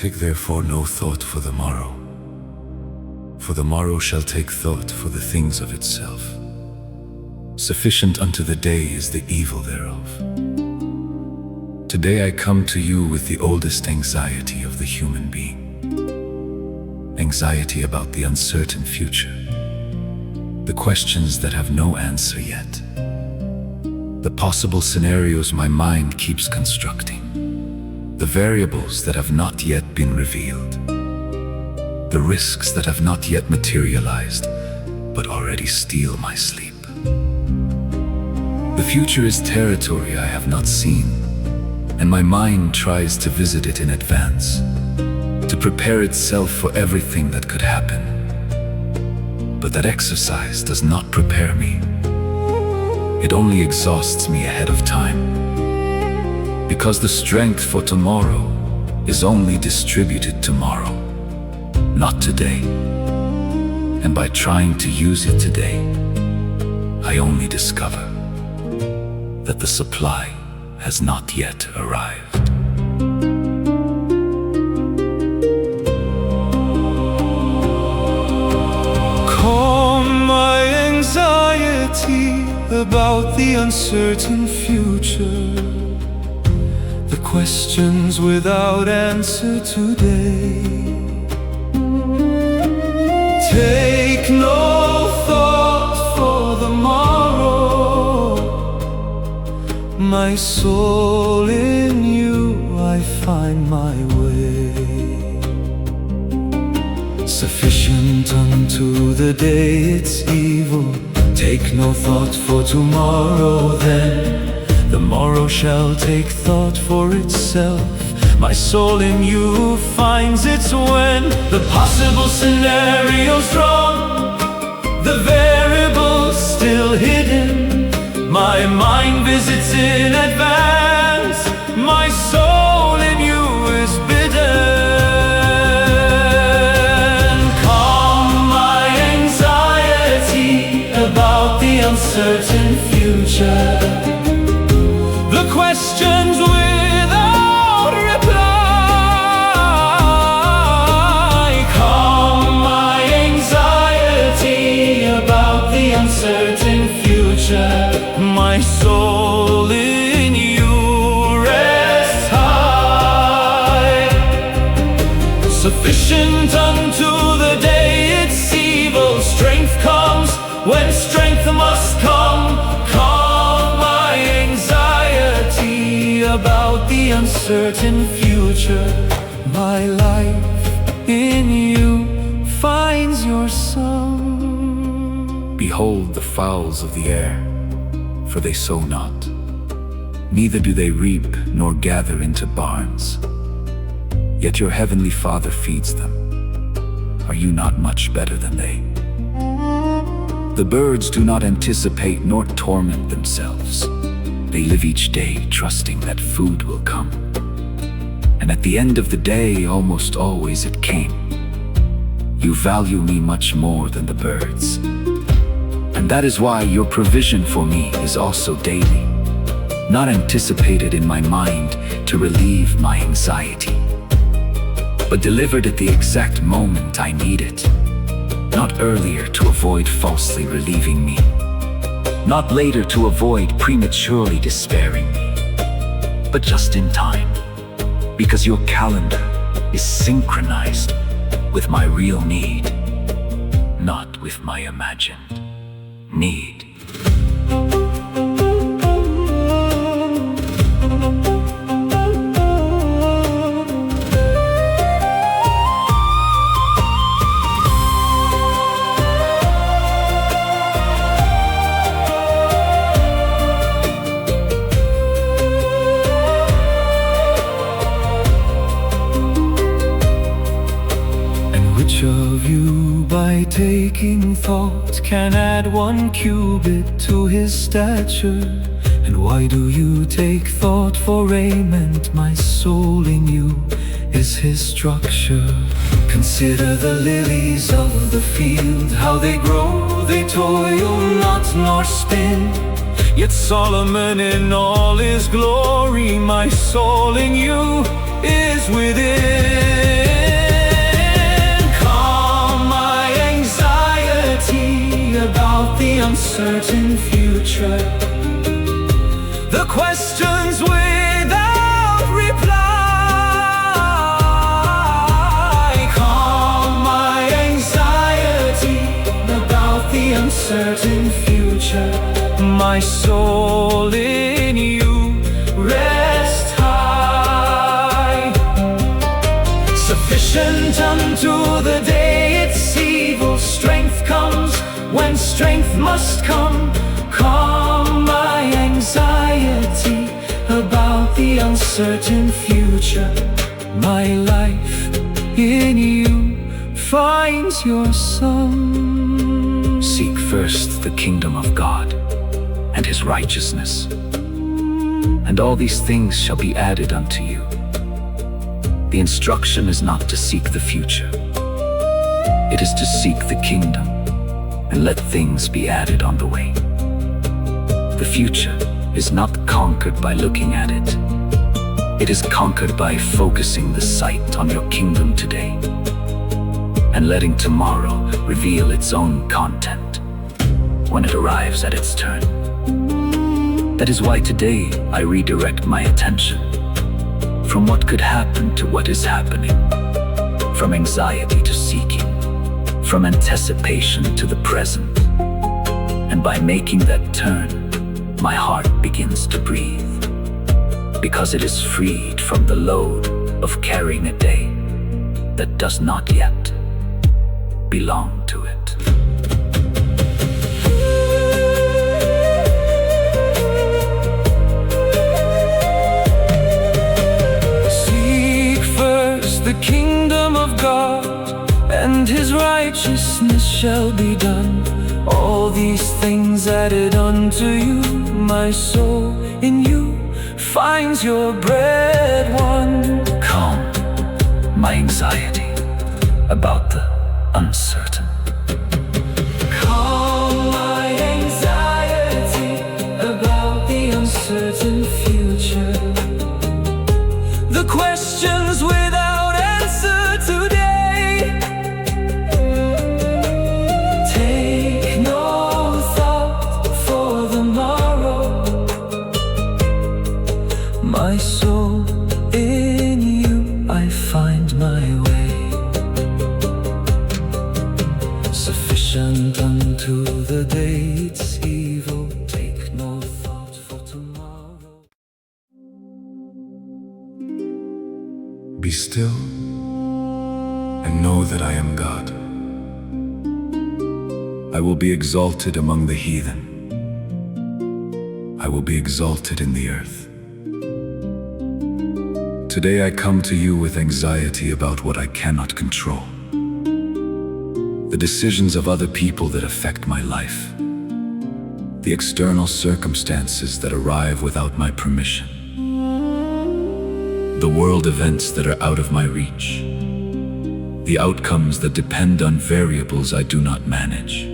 Take therefore no thought for the morrow, for the morrow shall take thought for the things of itself. Sufficient unto the day is the evil thereof. Today I come to you with the oldest anxiety of the human being. Anxiety about the uncertain future, the questions that have no answer yet, the possible scenarios my mind keeps constructing, the variables that have not yet been revealed, the risks that have not yet materialized, but already steal my sleep. The future is territory I have not seen, and my mind tries to visit it in advance, to prepare itself for everything that could happen. But that exercise does not prepare me. It only exhausts me ahead of time, because the strength for tomorrow is only distributed tomorrow, not today. And by trying to use it today, I only discover that the supply has not yet arrived. Calm my anxiety about the uncertain future, the questions without answer today. Take no thought for the morrow, my soul in you I find my way. Sufficient unto the day its evil. Take no thought for tomorrow then, the morrow shall take thought for itself. My soul in you finds its when the possible scenarios drawn, the variables still hidden, my mind visits in advance. My soul in you is bidden. Calm my anxiety about the uncertain future, the questions without reply. Calm my anxiety about the uncertain future. My soul in you rests high. Sufficient unto the day its evil. Strength comes when strength must come. Calm my anxiety about the uncertain future. My life in you finds your song. Behold the fowls of the air, for they sow not, neither do they reap nor gather into barns, yet your heavenly Father feeds them. Are you not much better than they? The birds do not anticipate nor torment themselves. They live each day trusting that food will come. And at the end of the day, almost always it came. You value me much more than the birds. And that is why your provision for me is also daily, not anticipated in my mind to relieve my anxiety, but delivered at the exact moment I need it. Not earlier to avoid falsely relieving me, not later to avoid prematurely despairing me, but just in time, because your calendar is synchronized with my real need, not with my imagined need. Which of you by taking thought can add 1 cubit to his stature? And why do you take thought for raiment? My soul in you is his structure. Consider the lilies of the field, how they grow, they toil not nor spin. Yet Solomon in all his glory, my soul in you is within. uncertain future. The questions without reply calm my anxiety about the uncertain future. My soul in you rest high. Sufficient unto the day its evil strength comes, when strength must come. Calm my anxiety about the uncertain future. My life in you finds your song. Seek first the kingdom of God and his righteousness, and all these things shall be added unto you. The instruction is not to seek the future. It is to seek the kingdom and let things be added on the way. The future is not conquered by looking at it. It is conquered by focusing the sight on your kingdom today and letting tomorrow reveal its own content when it arrives at its turn. That is why today I redirect my attention from what could happen to what is happening, from anxiety to seeking, from anticipation to the present. And by making that turn, my heart begins to breathe, because it is freed from the load of carrying a day that does not yet belong to it. Seek first the kingdom of God, and his righteousness shall be done. All these things added unto you. My soul in you finds your bread won. Calm my anxiety about the uncertain. Calm my anxiety about the uncertain future. The questions without answer today. Take no thought for the morrow. My soul in you, I find my way. Sufficient unto the day its evil. Take no thought for tomorrow. Be still and know that I am God. I will be exalted among the heathen. I will be exalted in the earth. Today I come to you with anxiety about what I cannot control. The decisions of other people that affect my life. The external circumstances that arrive without my permission. The world events that are out of my reach. The outcomes that depend on variables I do not manage.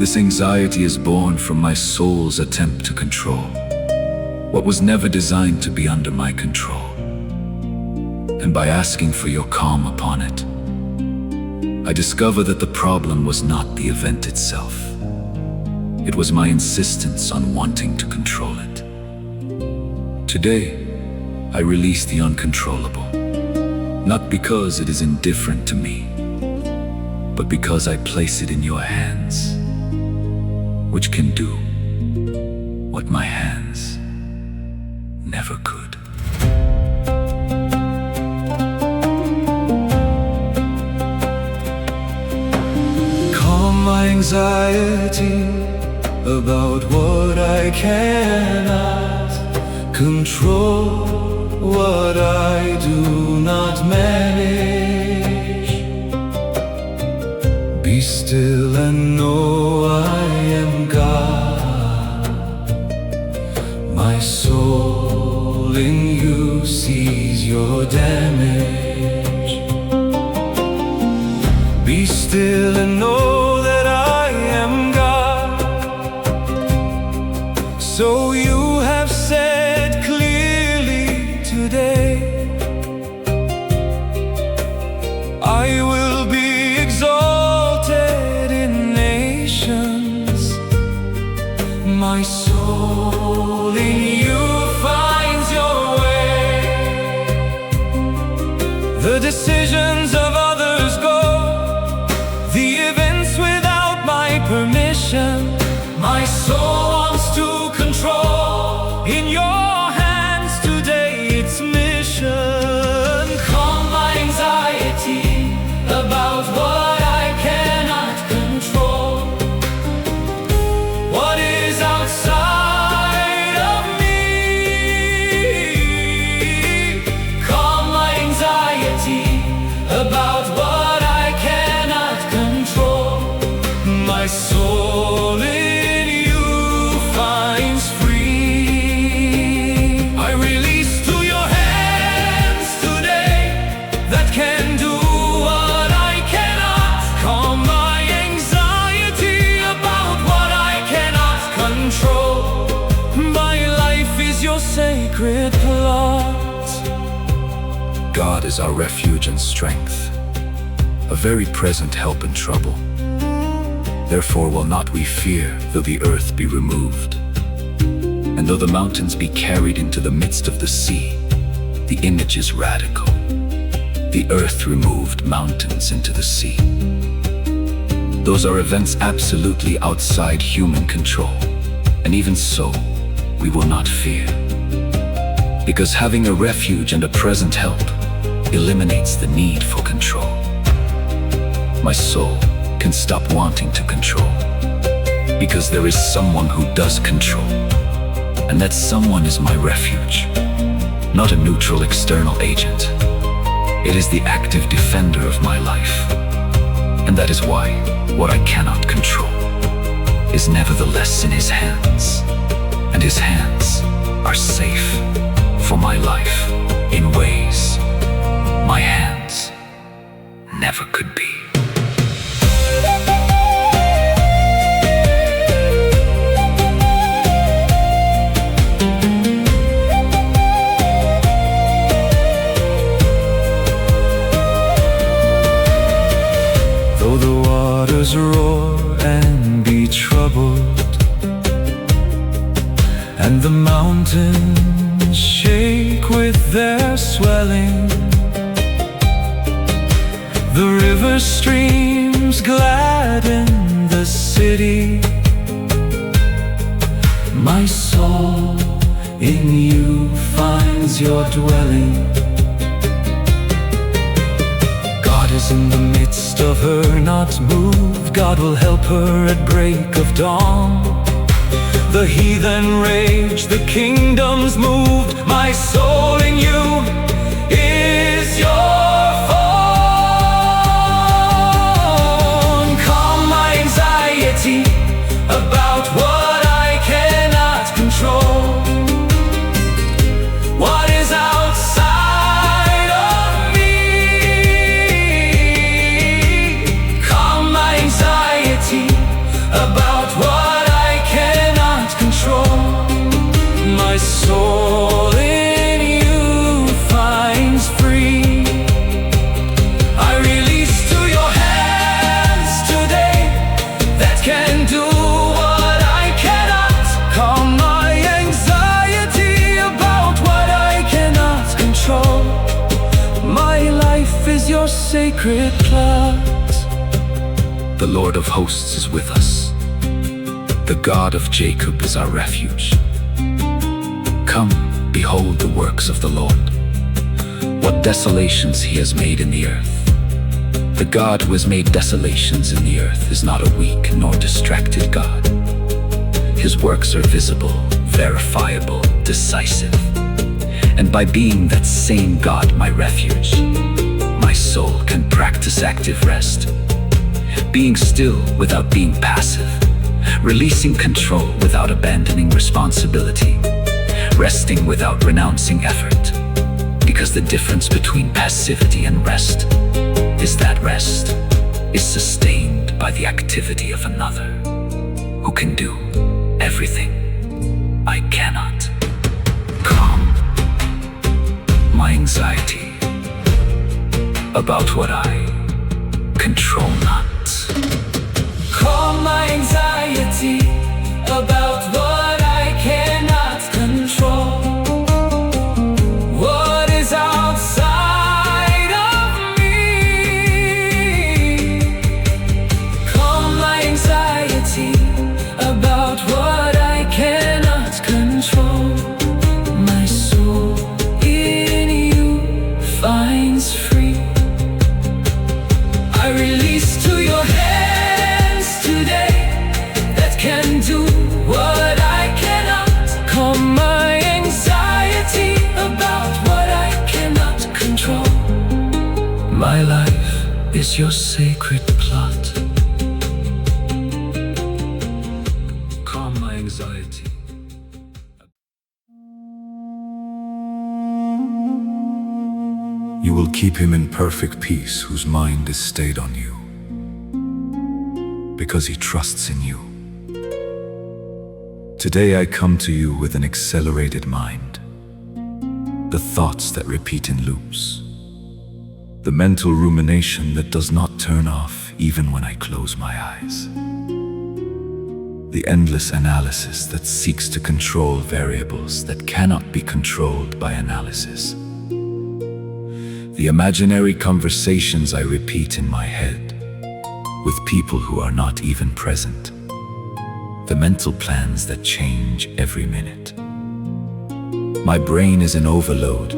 This anxiety is born from my soul's attempt to control what was never designed to be under my control. And by asking for your calm upon it, I discover that the problem was not the event itself. It was my insistence on wanting to control it. Today, I release the uncontrollable, not because it is indifferent to me, but because I place it in your hands, which can do what my hands never could. Calm my anxiety about what I cannot control, what I do not manage. Be still and know I am God. My soul in you sees your damage. Be still and know that I am God. So you have said clearly today, I will be exalted in nations. in your hands today, its mission. Calm my anxiety about what I cannot control, what is outside of me. Calm my anxiety about what I cannot control. My soul in you finds free. I release to your hands today that can do what I cannot. Calm my anxiety about what I cannot control. My life is your sacred plot. God is our refuge and strength, a very present help in trouble. Therefore will not we fear, though the earth be removed, and though the mountains be carried into the midst of the sea. The image is radical. The earth removed, mountains into the sea. Those are events absolutely outside human control, and even so, we will not fear, because having a refuge and a present help eliminates the need for control. My soul can stop wanting to control, because there is someone who does control, and that someone is my refuge, not a neutral external agent. It is the active defender of my life, and that is why what I cannot control is nevertheless in his hands, and his hands are safe for my life in ways my hands never could be. Though the waters roar and be troubled, and the mountains shake with their swelling, the river streams gladden the city. My soul in you finds your dwelling. God is in the midst of her, not moved. God will help her at break of dawn. The heathen rage, the kingdoms moved. My soul in you is your phone. Calm my anxiety about what I cannot control, what is outside of me. Calm my anxiety about what I cannot control. My soul in you finds free. I release to your hands today that can do what I cannot. Calm my anxiety about what I cannot control. My life is your sacred plot. The Lord of hosts is with us. The God of Jacob is our refuge. Come, behold the works of the Lord, what desolations he has made in the earth. The God who has made desolations in the earth is not a weak nor distracted God. His works are visible, verifiable, decisive. And by being that same God my refuge, my soul can practice active rest, being still without being passive, releasing control without abandoning responsibility, resting without renouncing effort. Because the difference between passivity and rest is that rest is sustained by the activity of another who can do everything I cannot. Calm my anxiety about what I control not. Calm my anxiety about what I cannot control, what is outside of me. Calm my anxiety about what I cannot control. is your sacred plot. Calm my anxiety. You will keep him in perfect peace whose mind is stayed on you, because he trusts in you. Today I come to you with an accelerated mind, the thoughts that repeat in loops, the mental rumination that does not turn off even when I close my eyes, the endless analysis that seeks to control variables that cannot be controlled by analysis, the imaginary conversations I repeat in my head with people who are not even present, the mental plans that change every minute. My brain is in overload,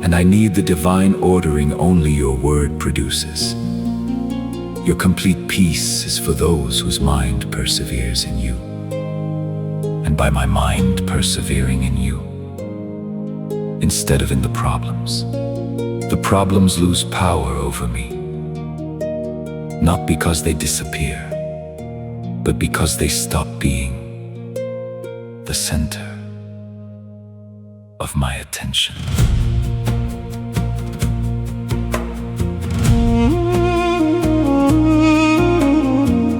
and I need the divine ordering only your word produces. Your complete peace is for those whose mind perseveres in you. And by my mind persevering in you, instead of in the problems lose power over me. Not because they disappear, but because they stop being the center of my attention.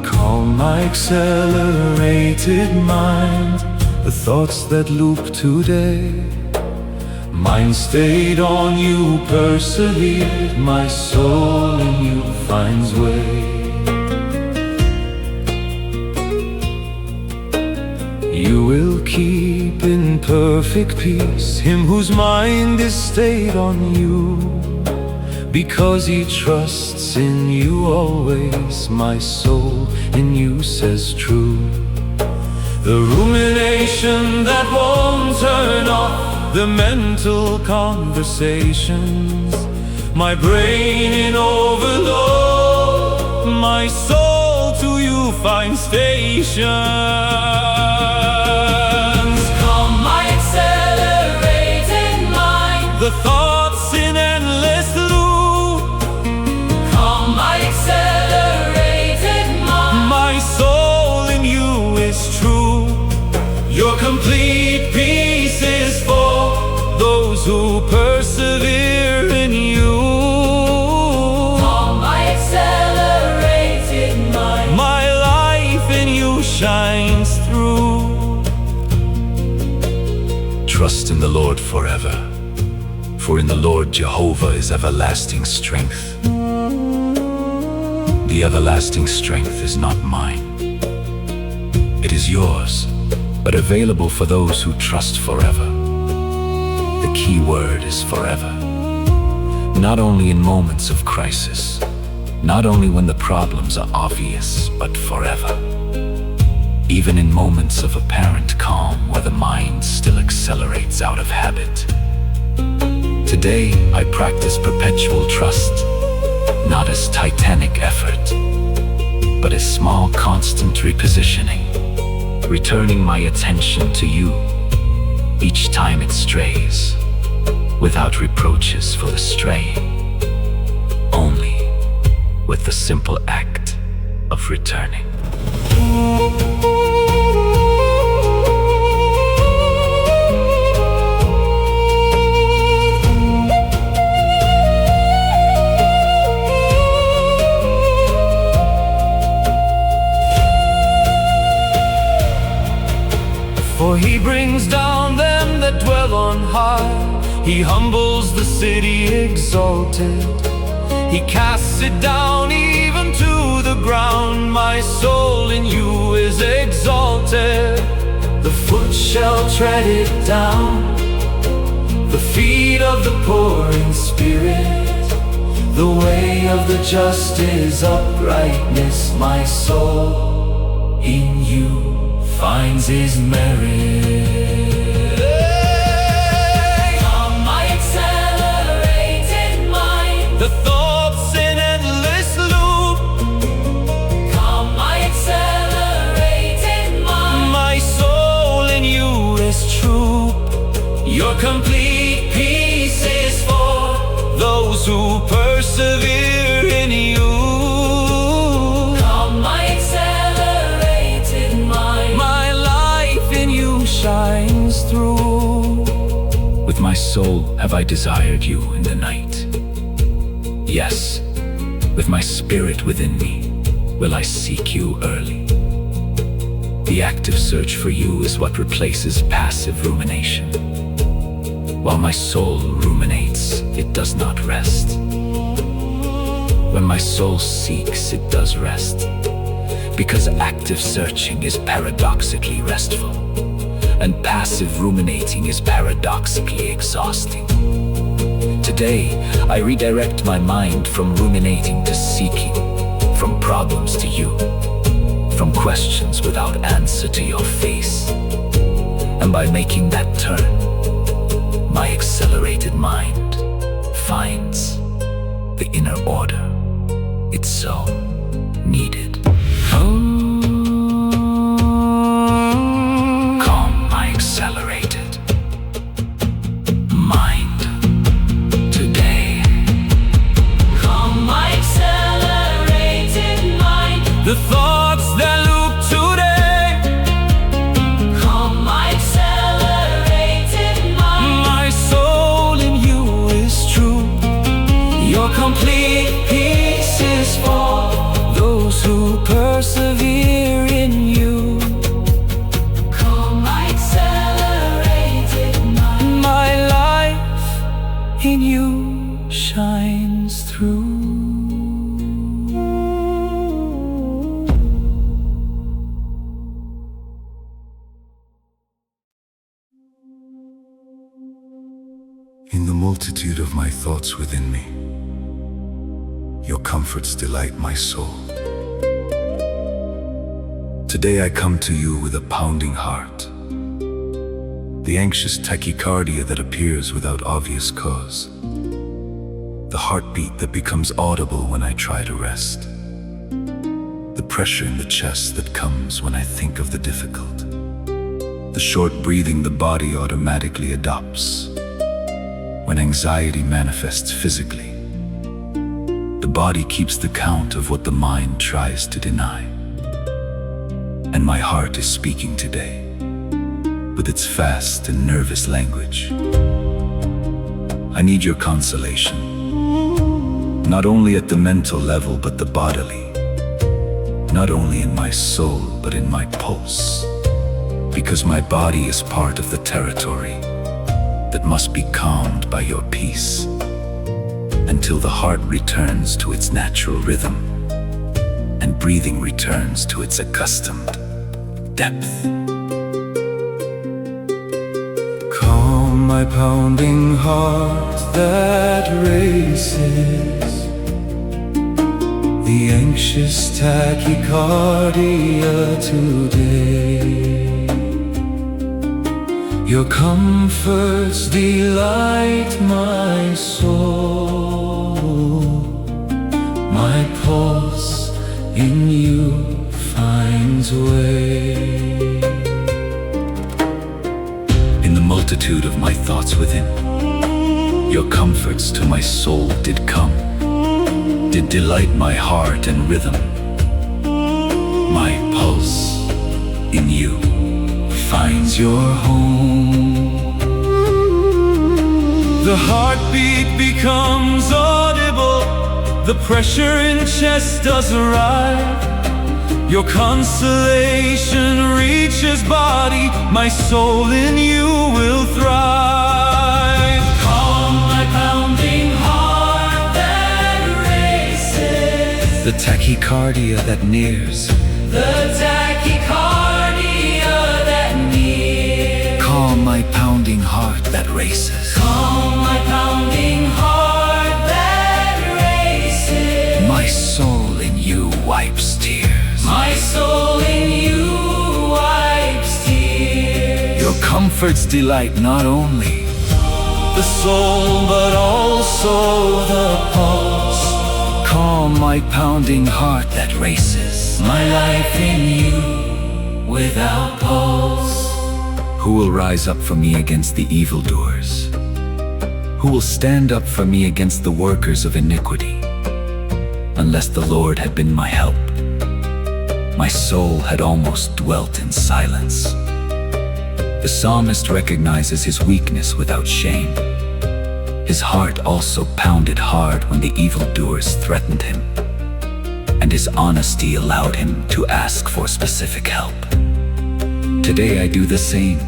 Calm my accelerated mind, the thoughts that loop today. Mind stayed on you, persevered, my soul in you finds way. You will keep in perfect peace him whose mind is stayed on you, because he trusts in you always, my soul in you says true. The rumination that won't turn off, the mental conversations, my brain in overload, my soul to you finds stations. Calm my accelerated mind, the thoughts in endless loop. Calm my accelerated mind, my soul in you is true. Your complete peace is for those who persevere in you. Calm my accelerated mind, my life in you shines through. Trust in the Lord forever, for in the Lord Jehovah is everlasting strength. The everlasting strength is not mine. It is yours, but available for those who trust forever. The key word is forever. Not only in moments of crisis, not only when the problems are obvious, but forever. Even in moments of apparent calm where the mind still accelerates out of habit. Today, I practice perpetual trust, not as titanic effort, but as small, constant repositioning, returning my attention to you each time it strays, without reproaches for the straying, only with the simple act of returning. For he brings down them that dwell on high. He humbles the city exalted. He casts it down even to the ground. My soul in you is exalted. The foot shall tread it down, the feet of the poor in spirit. The way of the just is uprightness. My soul in you finds his merit. Calm my accelerated mind, the thoughts in endless loop. Calm my accelerated mind, my soul in you is true. Your complete peace is for those who persevere in you. my soul have I desired you in the night. Yes, with my spirit within me will I seek you early. The active search for you is what replaces passive rumination. While my soul ruminates, it does not rest. When my soul seeks, it does rest. Because active searching is paradoxically restful, and passive ruminating is paradoxically exhausting. Today, I redirect my mind from ruminating to seeking, from problems to you, from questions without answer to your face. And by making that turn, my accelerated mind finds the inner order it's so needed. Calm my accelerated mind today. Calm my accelerated mind. The thoughts that loop today. Calm my accelerated mind. My soul in you is true. Your complete peace is for those who persevere in you. Calm my accelerated mind. My life in you shines through. In the multitude of my thoughts within me, your comforts delight my soul. Today I come to you with a pounding heart, the anxious tachycardia that appears without obvious cause, the heartbeat that becomes audible when I try to rest, the pressure in the chest that comes when I think of the difficult, the short breathing the body automatically adopts when anxiety manifests physically. The body keeps the count of what the mind tries to deny. And my heart is speaking today with its fast and nervous language. I need your consolation, not only at the mental level but the bodily, not only in my soul but in my pulse, because my body is part of the territory that must be calmed by your peace, until the heart returns to its natural rhythm and breathing returns to its accustomed depth. Calm my pounding heart that races, the anxious tachycardia today. Your comforts delight my soul. My pulse in you finds way. In the multitude of my thoughts within, your comforts to my soul did come, did delight my heart and rhythm. My pulse in you finds your home. The heartbeat becomes audible, the pressure in chest does arrive. Your consolation reaches body, my soul in you will thrive. Calm my pounding heart that races, The tachycardia that nears, the tachycardia that nears. calm my pounding heart that races. Calm my pounding heart that races. My soul in you wipes tears. My soul in you wipes tears. Your comforts delight not only The soul but also the pulse. calm my pounding heart that races. My life in you without pulse. Who will rise up for me against the evildoers? Who will stand up for me against the workers of iniquity? Unless the Lord had been my help, my soul had almost dwelt in silence. The psalmist recognizes his weakness without shame. His heart also pounded hard when the evildoers threatened him, and his honesty allowed him to ask for specific help. Today I do the same.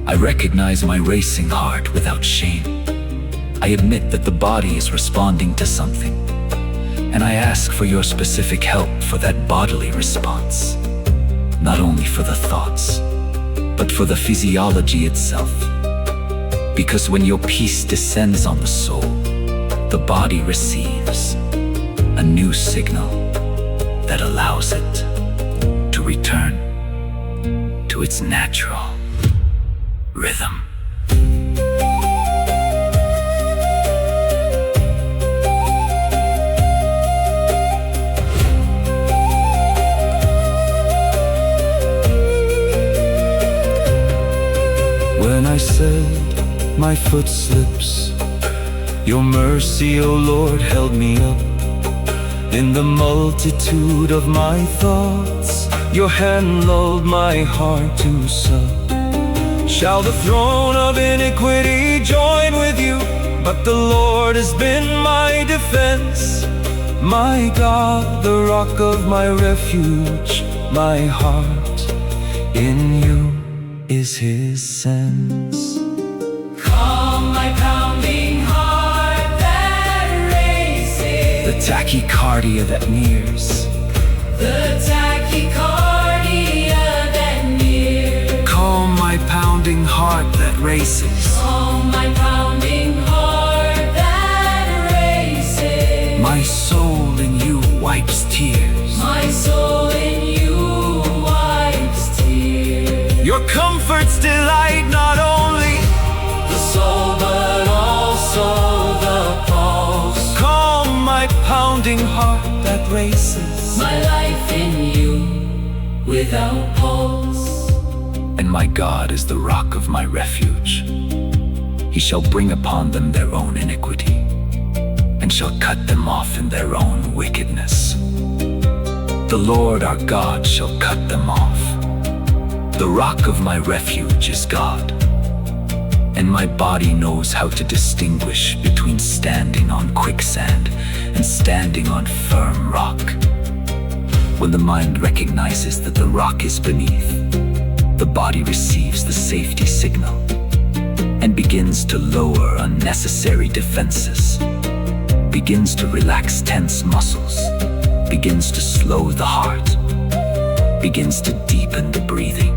I recognize my racing heart without shame. I admit that the body is responding to something, and I ask for your specific help for that bodily response. Not only for the thoughts, but for the physiology itself. Because when your peace descends on the soul, the body receives a new signal that allows it to return to its natural rhythm. When I said my foot slips, your mercy, O Lord, held me up. In the multitude of my thoughts, your hand lulled my heart to sup. Shall the throne of iniquity join with you? But the Lord has been my defense, my God, the rock of my refuge. My heart in you is his sense. Calm my pounding heart that races, The tachycardia that nears. the tachycardia that nears. Calm my pounding heart that races. Calm my pounding heart that races. My soul in you wipes tears. My soul in you wipes tears. Your comforts delight not only The soul but also the pulse. calm my pounding heart that races. My life in you without pulse. And my God is the rock of my refuge. He shall bring upon them their own iniquity, and shall cut them off in their own wickedness. The Lord our God shall cut them off. The rock of my refuge is God, and my body knows how to distinguish between standing on quicksand and standing on firm rock. When the mind recognizes that the rock is beneath, the body receives the safety signal and begins to lower unnecessary defenses, begins to relax tense muscles, begins to slow the heart, begins to deepen the breathing,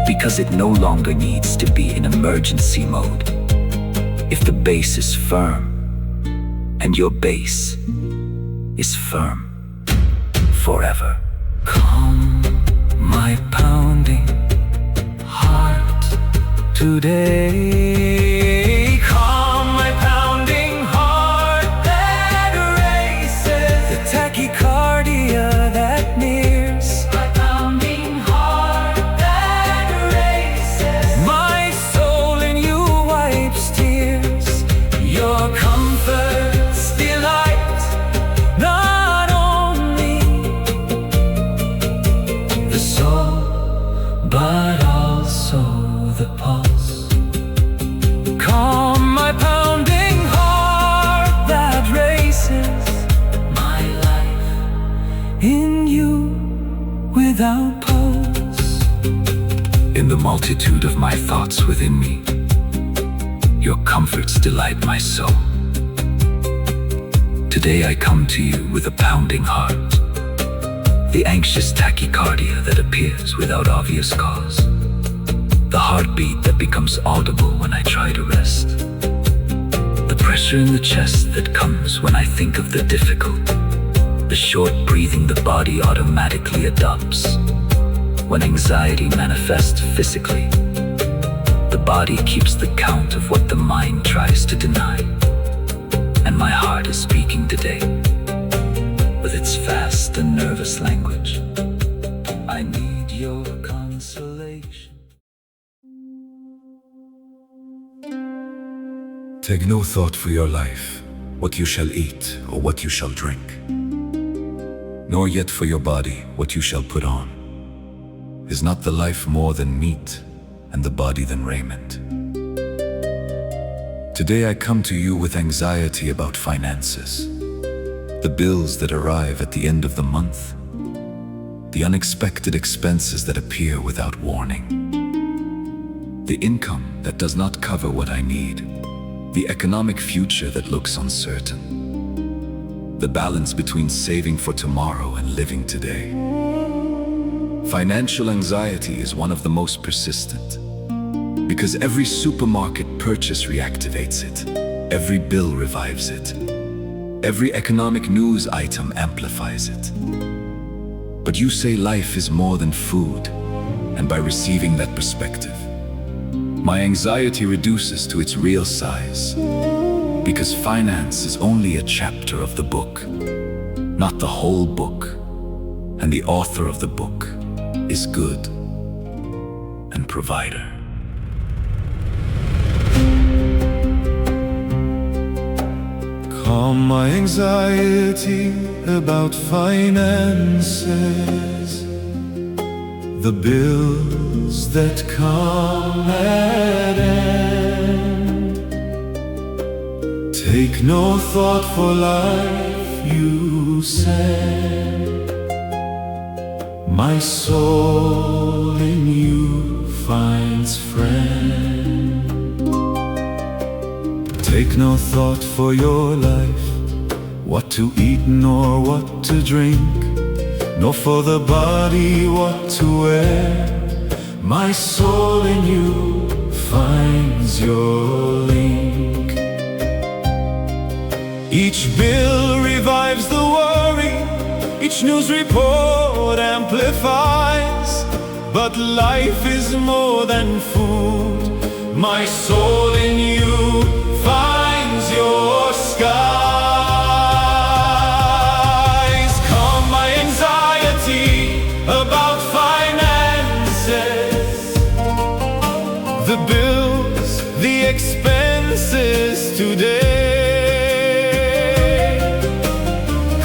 because it no longer needs to be in emergency mode. If the base is firm, and your base is firm forever. Calm my pounding heart today. Calm my pounding heart that races. The tachycardia that nears. My pounding heart that races. My soul in you wipes tears. Your comforts delight not only the soul, but also the pulse. Calm my pounding heart that races. My life In you without pulse. In the multitude of my thoughts within me, your comforts delight my soul. Today I come to you with a pounding heart, the anxious tachycardia that appears without obvious cause, the heartbeat that becomes audible when I try to rest, the pressure in the chest that comes when I think of the difficult, the short breathing the body automatically adopts when anxiety manifests physically. The body keeps the count of what the mind tries to deny, and my heart is speaking today with its fast and nervous language. I need your consolation. Take no thought for your life, what you shall eat or what you shall drink, nor yet for your body what you shall put on. Is not the life more than meat, and the body than raiment. Today I come to you with anxiety about finances, the bills that arrive at the end of the month, the unexpected expenses that appear without warning, the income that does not cover what I need, the economic future that looks uncertain, the balance between saving for tomorrow and living today. Financial anxiety is one of the most persistent, because every supermarket purchase reactivates it, every bill revives it, every economic news item amplifies it. But you say life is more than food, and by receiving that perspective, my anxiety reduces to its real size, because finance is only a chapter of the book, not the whole book, and the author of the book is good and provider. Calm my anxiety about finances, the bills that come at end. Take no thought for life, you said. My soul in you finds friend. Take no thought for your life, what to eat nor what to drink, nor for the body what to wear. My soul in you finds your link. Each bill revives the worry, each news report amplifies. But life is more than food. My soul in you finds your skies. Calm my anxiety about finances, the bills, the expenses today.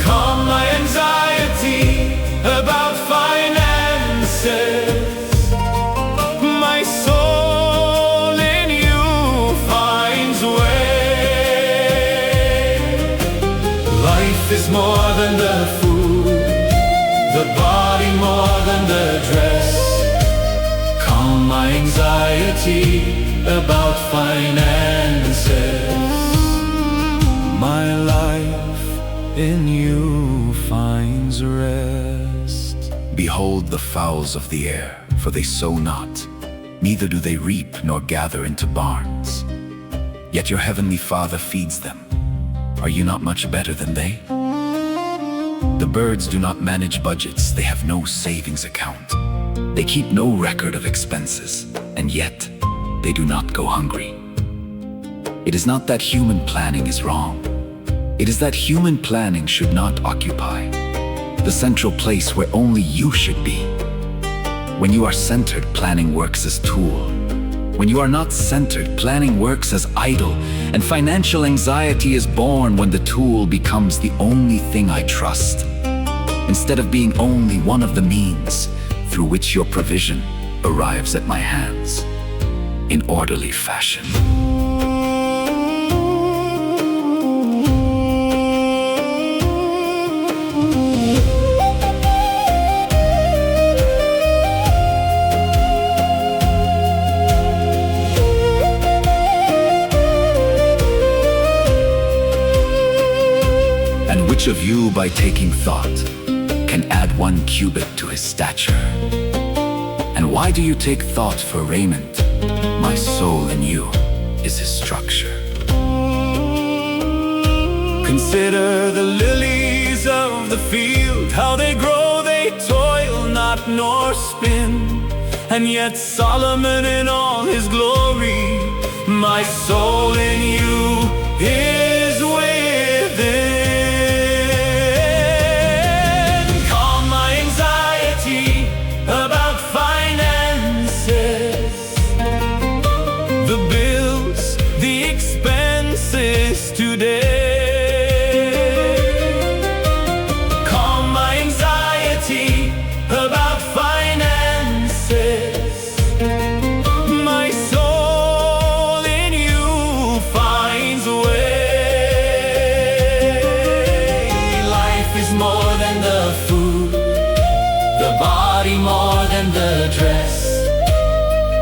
Calm my anxiety about finances. My soul in you finds way. Life is more than the food, the body more than the dress. Calm my anxiety about finances. My life in you finds rest. Behold the fowls of the air, for they sow not, neither do they reap nor gather into barns. Yet your heavenly Father feeds them. Are you not much better than they? The birds do not manage budgets, they have no savings account. They keep no record of expenses, and yet they do not go hungry. It is not that human planning is wrong. It is that human planning should not occupy the central place where only you should be. When you are centered, planning works as tool. When you are not centered, planning works as idol. And financial anxiety is born when the tool becomes the only thing I trust, instead of being only one of the means through which your provision arrives at my hands in orderly fashion. And which of you, by taking thought, can add 1 cubit to his stature? And why do you take thought for raiment? My soul in you is his structure. Consider the lilies of the field, how they grow, they toil not nor spin. And yet Solomon in all his glory, my soul in you is within. Calm my anxiety about finances, the bills, the expenses today. Calm my anxiety about finances. is more than the food, the body more than the dress.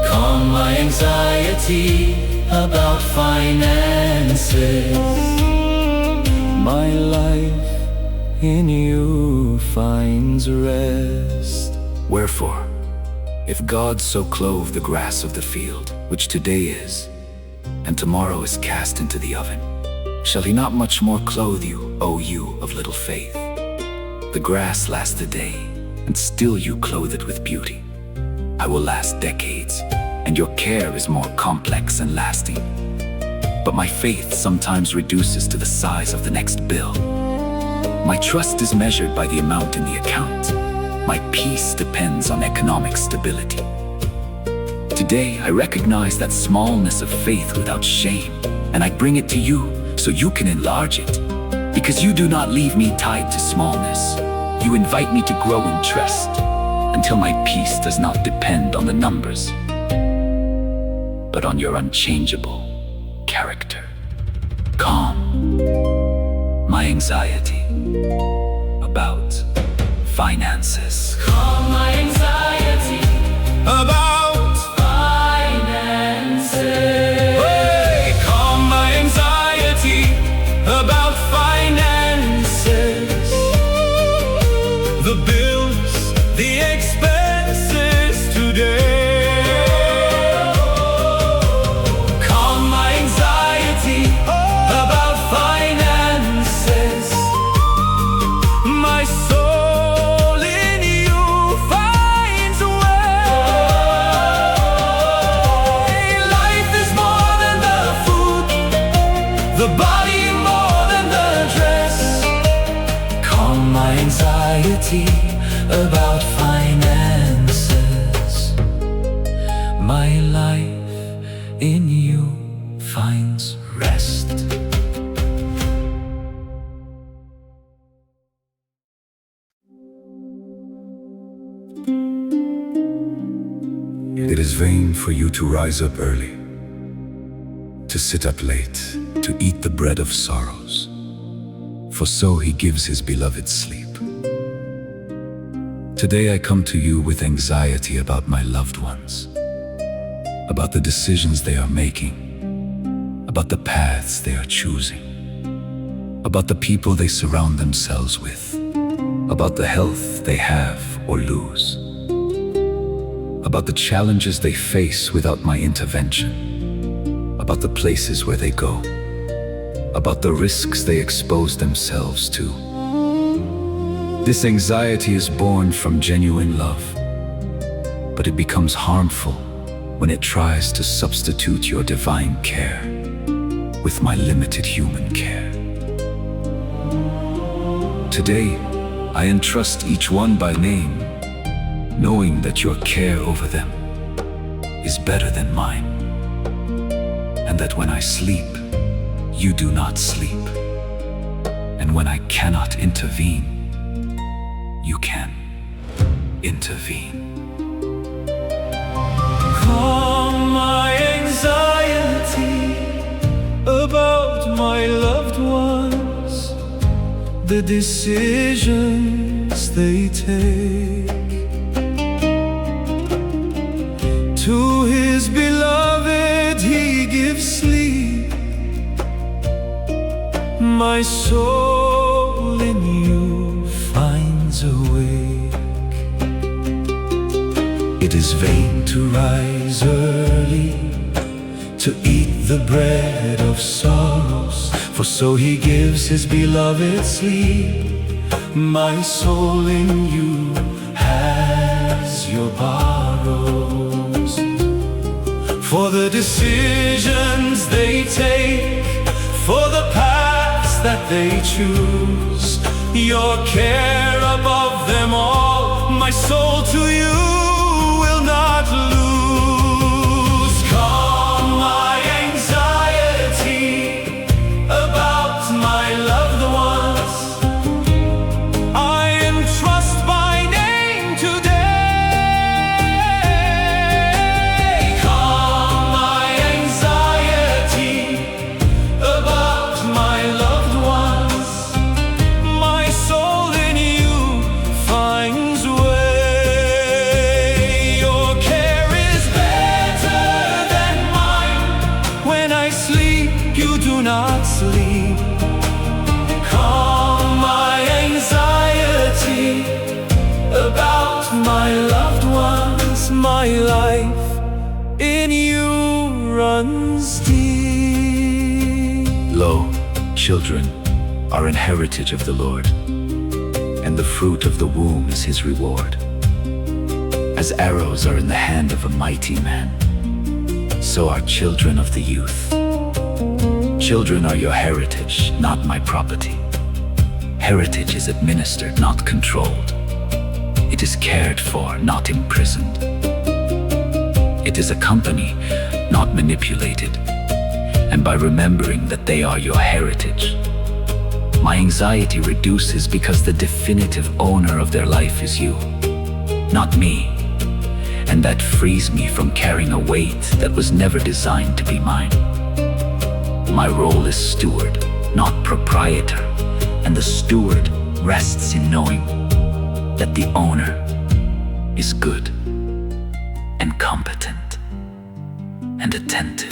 Calm my anxiety about finances. My life in you finds rest. Wherefore, if God so clothe the grass of the field, which today is, and tomorrow is cast into the oven, shall he not much more clothe you, O you of little faith? The grass lasts a day, and still you clothe it with beauty. I will last decades, and your care is more complex and lasting. But my faith sometimes reduces to the size of the next bill. My trust is measured by the amount in the account. My peace depends on economic stability. Today, I recognize that smallness of faith without shame, and I bring it to you so you can enlarge it. Because you do not leave me tied to smallness. You invite me to grow in trust until my peace does not depend on the numbers, but on your unchangeable character. Calm my anxiety about finances. Calm my anxiety About finances. Hey, calm my anxiety about finances. The bills, the expenses today. Calm my anxiety about finances. My soul in you finds a way. Life is more than the food, the body more than the dress. Calm my anxiety about finances. My life in you finds rest. It is vain for you to rise up early, to sit up late, to eat the bread of sorrows, for so he gives his beloved sleep. Today I come to you with anxiety about my loved ones, about the decisions they are making, about the paths they are choosing, about the people they surround themselves with, about the health they have or lose, about the challenges they face without my intervention, about the places where they go, about the risks they expose themselves to. This anxiety is born from genuine love, but it becomes harmful when it tries to substitute your divine care with my limited human care. Today, I entrust each one by name, knowing that your care over them is better than mine, and that when I sleep, you do not sleep, and when I cannot intervene, you can intervene. Calm my anxiety about my loved ones, the decisions they take. To his beloved he gives sleep. My soul in you finds a wake. It is vain to rise early, to eat the bread of sorrows, for so he gives his beloved sleep. My soul in you has your borrows. For the decisions they take, for the paths that they choose, your care above them all, my soul to you will not lose. Calm my anxiety about my loved ones. I entrust by name today. Calm my anxiety about my loved ones. My soul you do not sleep. Calm my anxiety about my loved ones. My life in you runs deep. Lo, children are an heritage of the Lord, and the fruit of the womb is his reward. As arrows are in the hand of a mighty man, so are children of the youth. Children are your heritage, not my property. Heritage is administered, not controlled. It is cared for, not imprisoned. It is a company, not manipulated. And by remembering that they are your heritage, my anxiety reduces, because the definitive owner of their life is you, not me. And that frees me from carrying a weight that was never designed to be mine. My role is steward, not proprietor, and the steward rests in knowing that the owner is good and competent and attentive.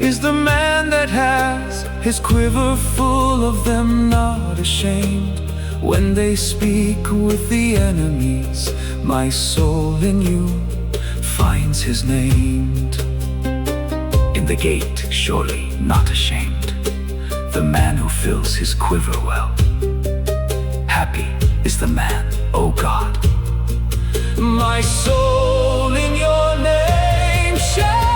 Is the man that has his quiver full of them, not ashamed when they speak with the enemies. My soul in you finds his name. In the gate, surely not ashamed, the man who fills his quiver well. Happy is the man, O God. My soul in your name shall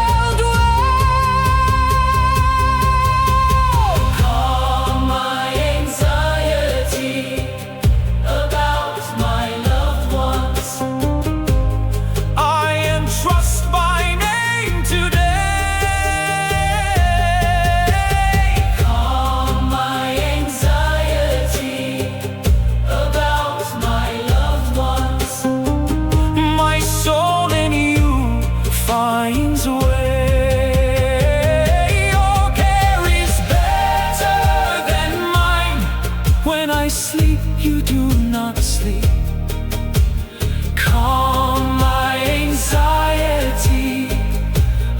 sleep, you do not sleep. Calm my anxiety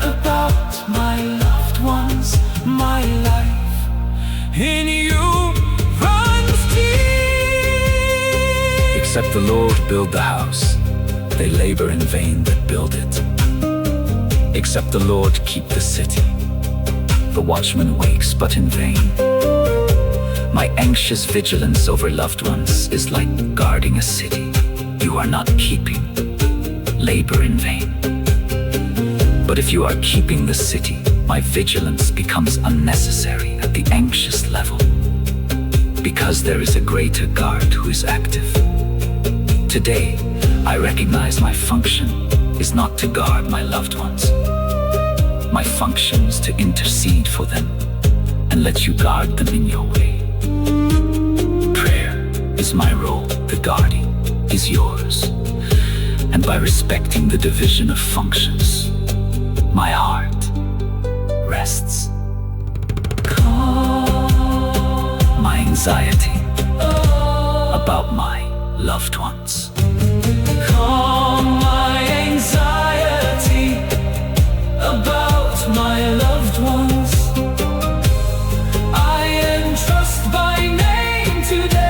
about my loved ones. My life in you runs deep. Except the Lord build the house, they labor in vain that build it. Except the Lord keep the city, the watchman wakes but in vain. My anxious vigilance over loved ones is like guarding a city you are not keeping. Labor in vain. But if you are keeping the city, my vigilance becomes unnecessary at the anxious level, because there is a greater guard who is active. Today, I recognize my function is not to guard my loved ones. My function is to intercede for them and let you guard them in your way. Is my role, the guarding is yours. And by respecting the division of functions, my heart rests. Calm my anxiety about my loved ones. Calm my anxiety about my loved ones. I entrust by name today.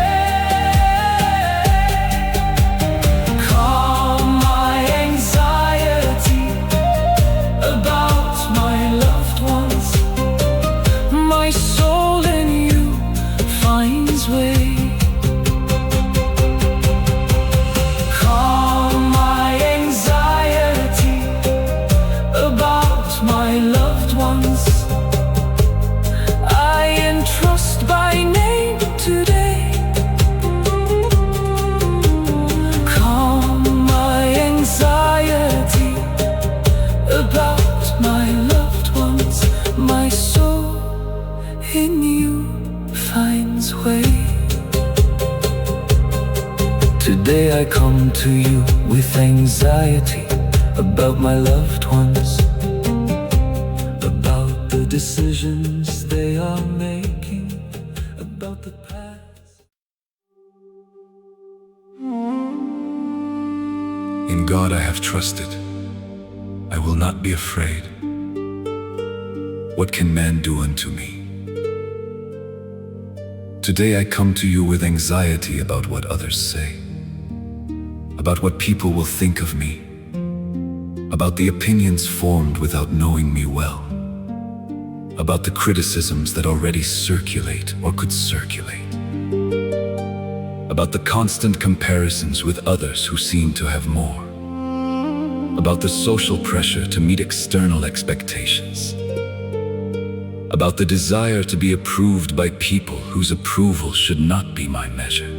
Today I come to you with anxiety about my loved ones, about decisions they are making about the past. In God I have trusted. I will not be afraid. What can man do unto me? Today I come to you with anxiety about what others say, about what people will think of me, about the opinions formed without knowing me well, about the criticisms that already circulate or could circulate, about the constant comparisons with others who seem to have more, about the social pressure to meet external expectations, about the desire to be approved by people whose approval should not be my measure.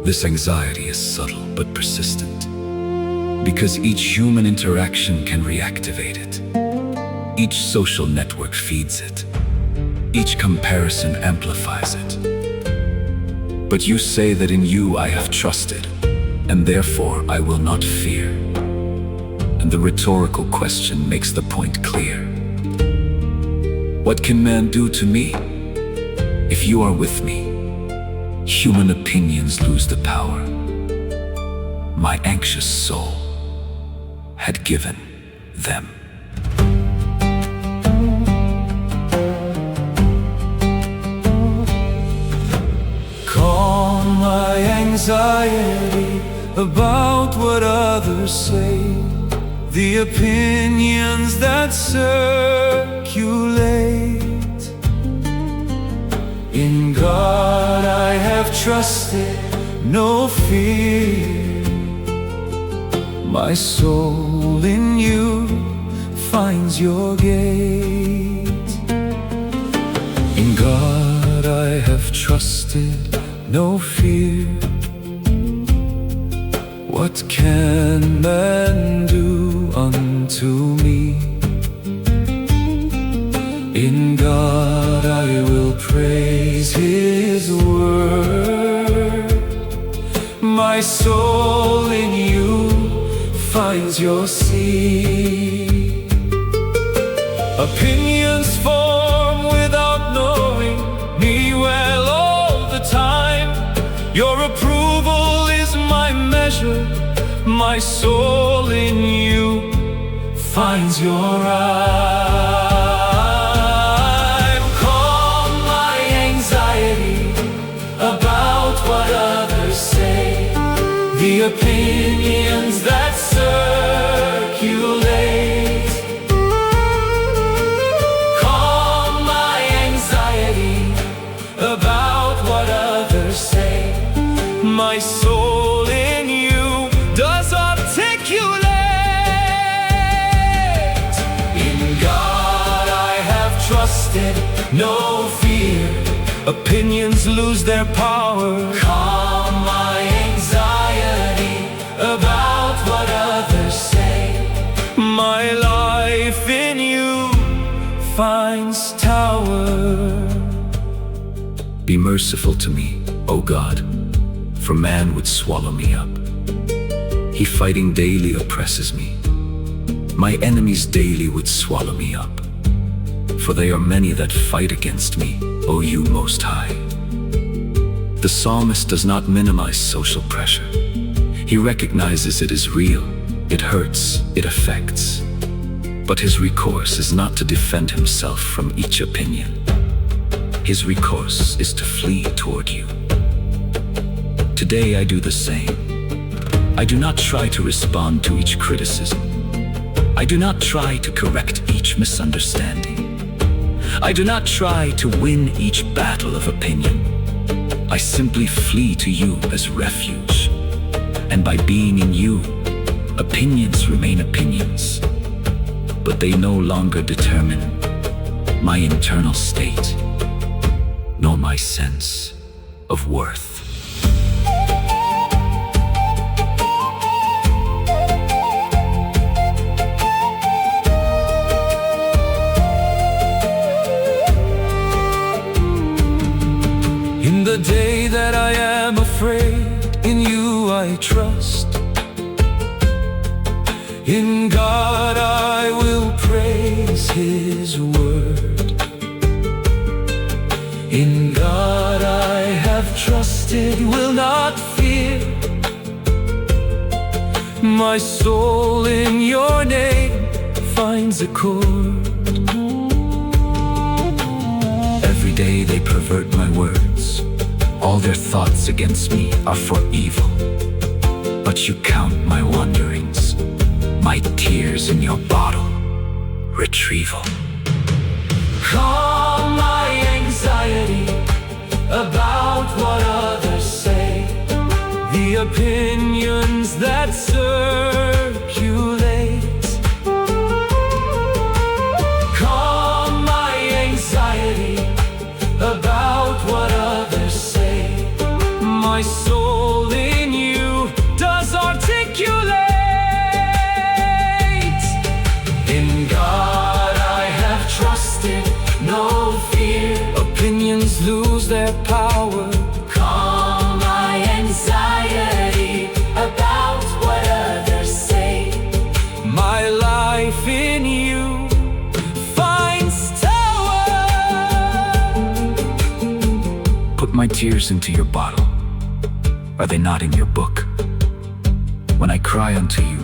This anxiety is subtle but persistent, because each human interaction can reactivate it. Each social network feeds it. Each comparison amplifies it. But you say that in you I have trusted, and therefore I will not fear. And the rhetorical question makes the point clear. What can man do to me? If you are with me, human opinions lose the power. My anxious soul had given them. Calm my anxiety about what others say, the opinions that circulate. In God I have trusted, no fear. My soul in you finds your gate. In God I have trusted, no fear. What can man do unto me? In God I will praise His word. My soul in you finds your seed. Opinions form without knowing me well all the time. Your approval is my measure. My soul in you finds your eye. Calm my anxiety about what others say, the opinions that circulate. Calm my anxiety about what others say. My soul in you does articulate. In God I have trusted, no fear. Opinions lose their power. Calm my anxiety about what others say. My life in you finds tower. Be merciful to me, O God, for man would swallow me up. He fighting daily oppresses me. My enemies daily would swallow me up. For they are many that fight against me, O you Most High. The psalmist does not minimize social pressure. He recognizes it is real, it hurts, it affects. But his recourse is not to defend himself from each opinion. His recourse is to flee toward you. Today I do the same. I do not try to respond to each criticism. I do not try to correct each misunderstanding. I do not try to win each battle of opinion. I simply flee to you as refuge. And by being in you, opinions remain opinions, but they no longer determine my internal state, nor my sense of worth. In the day that I am afraid, in you I trust. In God I will praise His My soul in your name finds accord. Every day they pervert my words. All their thoughts against me are for evil. But you count my wanderings, my tears in your bottle. Retrieval. Calm my anxiety about what others say, the opinions that circulate. Calm my anxiety about what others say. My soul in you does articulate. In God I have trusted, no fear. Opinions lose their power. Calm my anxiety about what others say. My life in you finds tower. Put my tears into your bottle. Are they not in your book? When I cry unto you,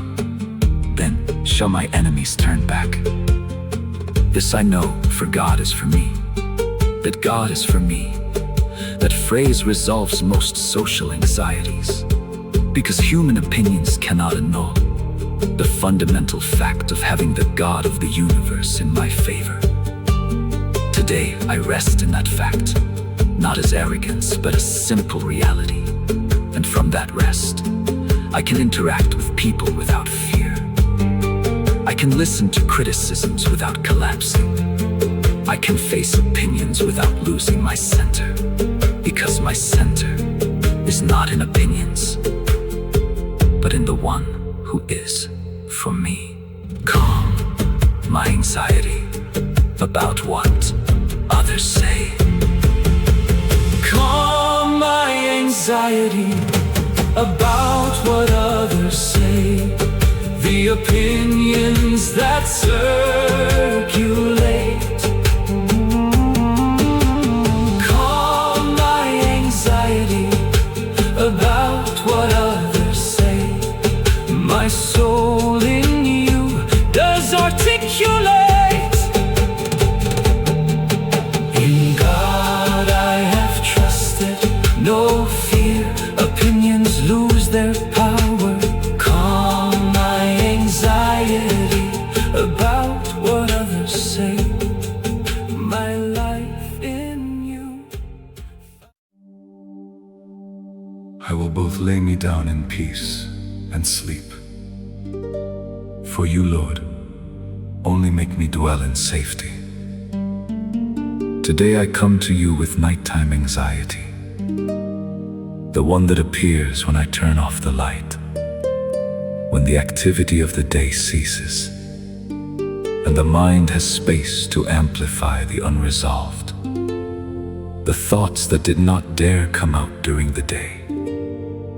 then shall my enemies turn back. This I know, for God is for me. That God is for me. That phrase resolves most social anxieties, because human opinions cannot annul the fundamental fact of having the God of the universe in my favor. Today I rest in that fact, not as arrogance, but as simple reality. And from that rest, I can interact with people without fear. I can listen to criticisms without collapsing. I can face opinions without losing my center, because my center is not in opinions, but in the one who is for me. Calm my anxiety about what others say. Calm my anxiety about what others say, the opinions that circulate. Calm my anxiety about what others say. My soul in you does articulate. In God I have trusted, no fear. Opinions lose their power. Calm my anxiety about what others say. My life in you. I will both lay me down in peace and sleep. For you, Lord, only make me dwell in safety. Today I come to you with nighttime anxiety, the one that appears when I turn off the light, when the activity of the day ceases, and the mind has space to amplify the unresolved, the thoughts that did not dare come out during the day,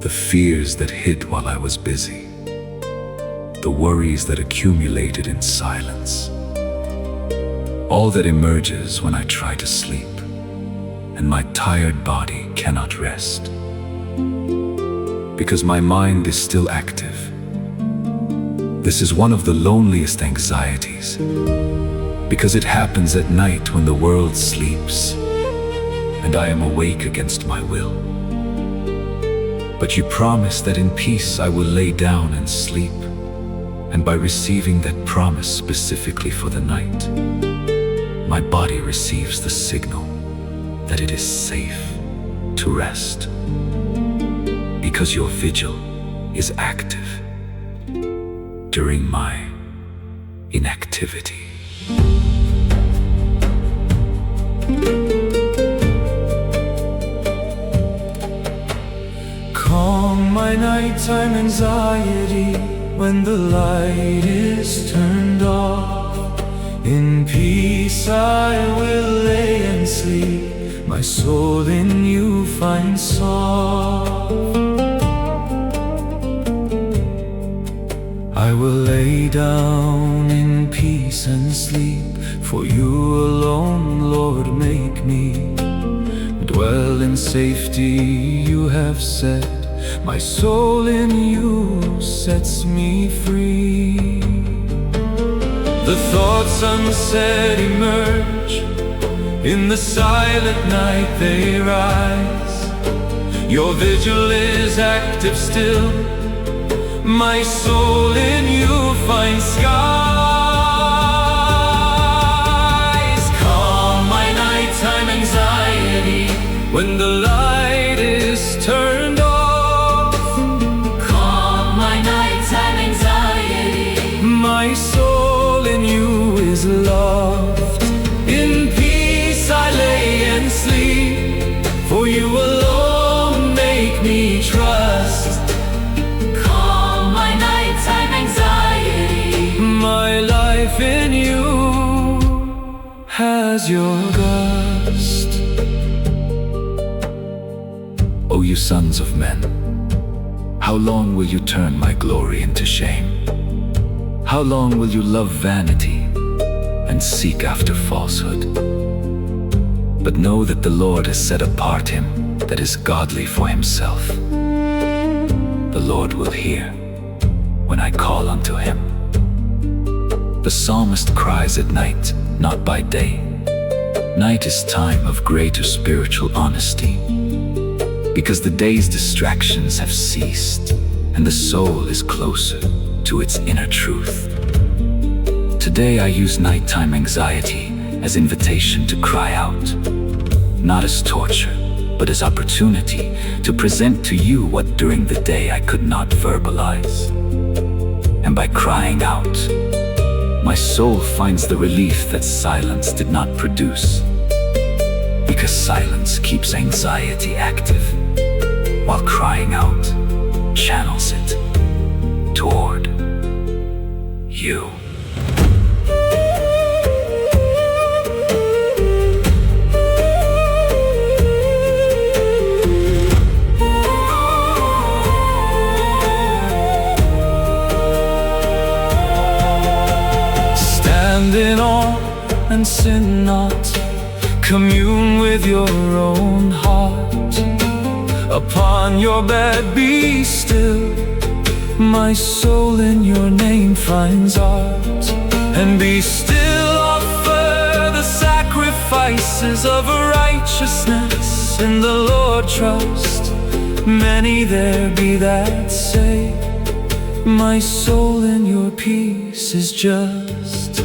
the fears that hid while I was busy, the worries that accumulated in silence, all that emerges when I try to sleep, and my tired body cannot rest, because my mind is still active. This is one of the loneliest anxieties, because it happens at night when the world sleeps, and I am awake against my will. But you promise that in peace I will lay down and sleep, and by receiving that promise specifically for the night, my body receives the signal that it is safe to rest, because your vigil is active during my inactivity. Calm my nighttime anxiety when the light is turned off. In peace I will lay and sleep. My soul in you finds soft. I will lay down in peace and sleep. For you alone, Lord, make me dwell in safety. You have said My soul in you sets me free. The thoughts unsaid emerge, in the silent night they rise. Your vigil is active still, my soul in you finds skies. Calm my nighttime anxiety when the light is turned off. Calm my nighttime anxiety. My soul in you is loved. In peace I lay and sleep, for you alone make me trust. Calm my nighttime anxiety. My life in you has your gust. O you sons of men, how long will you turn my glory into shame? How long will you love vanity and seek after falsehood? But know that the Lord has set apart him that is godly for himself. The Lord will hear when I call unto him. The psalmist cries at night, not by day. Night is time of greater spiritual honesty, because the day's distractions have ceased, and the soul is closer to its inner truth. Today I use nighttime anxiety as invitation to cry out, not as torture, but as opportunity to present to you what during the day I could not verbalize. And by crying out, my soul finds the relief that silence did not produce, because silence keeps anxiety active, while crying out channels it toward you. Stand in awe and sin not, commune with your own heart. Upon your bed be still, my soul in your name finds art. And be still, offer the sacrifices of righteousness, in the Lord trust. Many there be that say, my soul in your peace is just.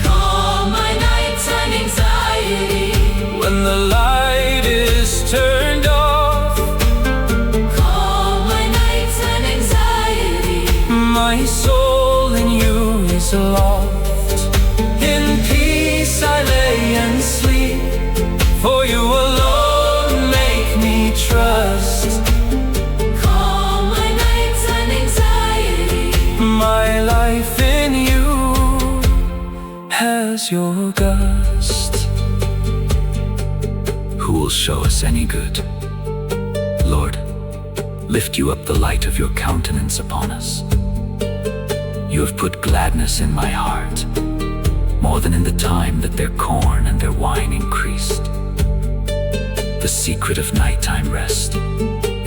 Calm my nighttime anxiety When the light is turned off, calm my nighttime anxiety. my soul in you is aloft. In peace I lay and sleep, for you alone make me trust. Calm my nighttime anxiety. My life in you has your gust. Who will show us any good? Lord, lift you up the light of your countenance upon us. You have put gladness in my heart, more than in the time that their corn and their wine increased. The secret of nighttime rest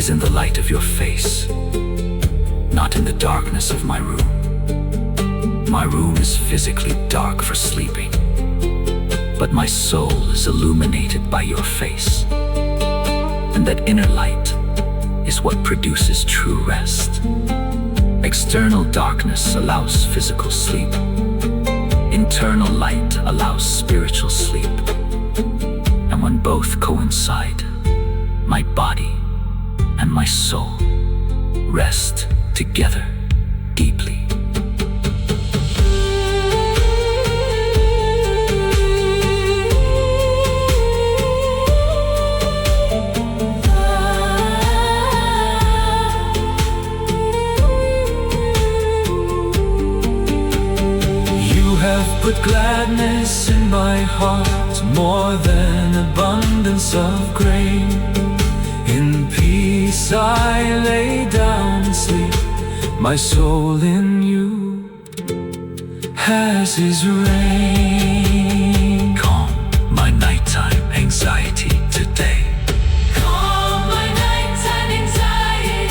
is in the light of your face, not in the darkness of my room. My room is physically dark for sleeping, but my soul is illuminated by your face. And that inner light is what produces true rest. External darkness allows physical sleep. Internal light allows spiritual sleep. And when both coincide, my body and my soul rest together deeply. Put gladness in my heart, more than abundance of grain. In peace I lay down and sleep, my soul in you has his reign. Calm my nighttime anxiety today. Calm my nighttime anxiety.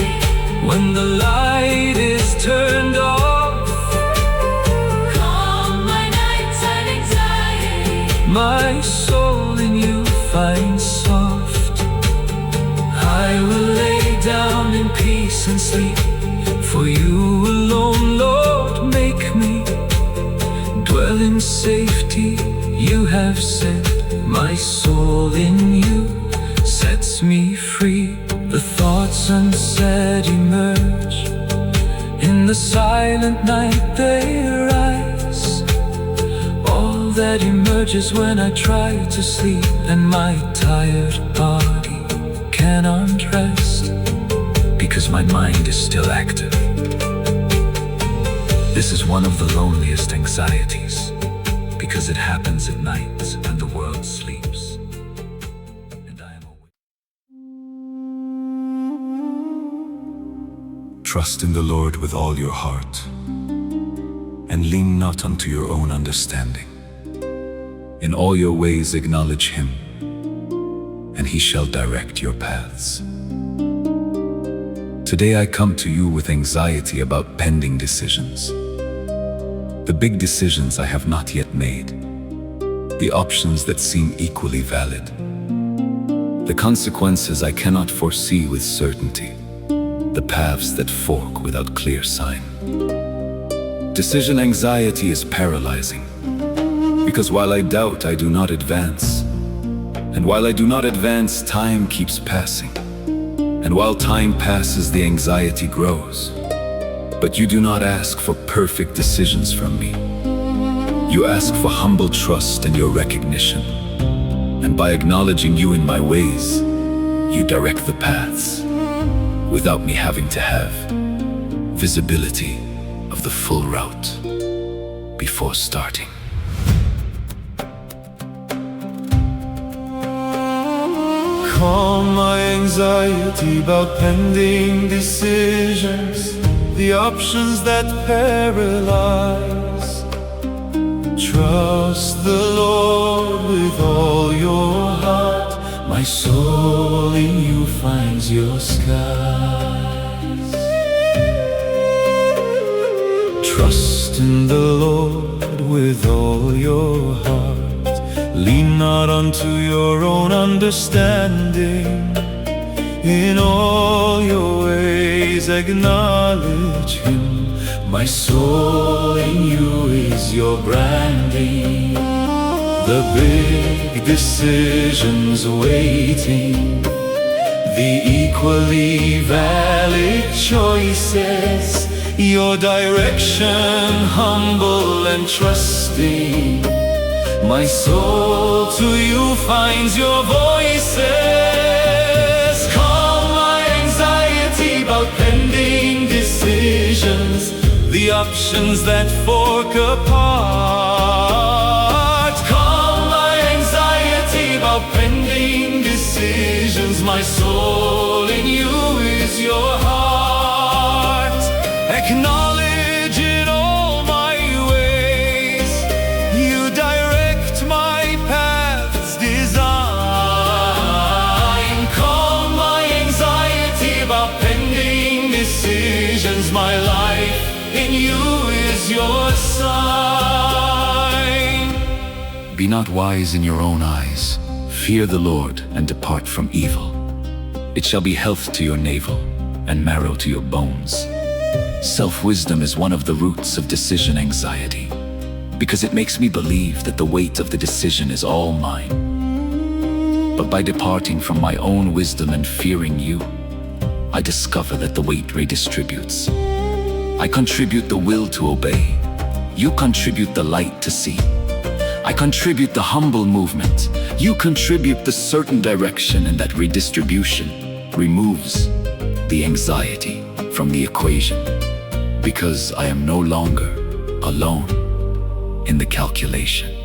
My soul in you finds soft. I will lay down in peace and sleep, for you alone, Lord, make me dwell in safety. You have said, my soul in you sets me free. The thoughts unsaid emerge. In the silent night they arise. All that emerges when I try to sleep, and my tired body cannot rest, because my mind is still active. This is one of the loneliest anxieties, because it happens at night when the world sleeps, and I am awake. Trust in the Lord with all your heart, and lean not unto your own understanding. In all your ways acknowledge Him, and He shall direct your paths. Today I come to you with anxiety about pending decisions. The big decisions I have not yet made. The options that seem equally valid. The consequences I cannot foresee with certainty. The paths that fork without clear sign. Decision anxiety is paralyzing, because while I doubt, I do not advance. And while I do not advance, time keeps passing. And while time passes, the anxiety grows. But you do not ask for perfect decisions from me. You ask for humble trust and your recognition. And by acknowledging you in my ways, you direct the paths, without me having to have visibility of the full route before starting. Calm my anxiety about pending decisions, the options that paralyze. Trust the Lord with all your heart. My soul in you finds your skies. Trust in the Lord with all your heart. Lean not unto your own understanding. In all your ways acknowledge Him. My soul in you is your branding. The big decisions waiting, the equally valid choices, your direction humble and trusting. My soul to you finds your voices. Calm my anxiety about pending decisions, the options that fork apart. Calm my anxiety about pending decisions. My soul in you is your heart. Acknowledge in all my ways, you direct my path's design. Calm my anxiety about pending decisions. My life in you is your sign. Be not wise in your own eyes. Fear the Lord and depart from evil. It shall be health to your navel and marrow to your bones. Self-wisdom is one of the roots of decision anxiety, because it makes me believe that the weight of the decision is all mine. But by departing from my own wisdom and fearing you, I discover that the weight redistributes. I contribute the will to obey. You contribute the light to see. I contribute the humble movement. You contribute the certain direction, and that redistribution removes the anxiety from the equation, because I am no longer alone in the calculation.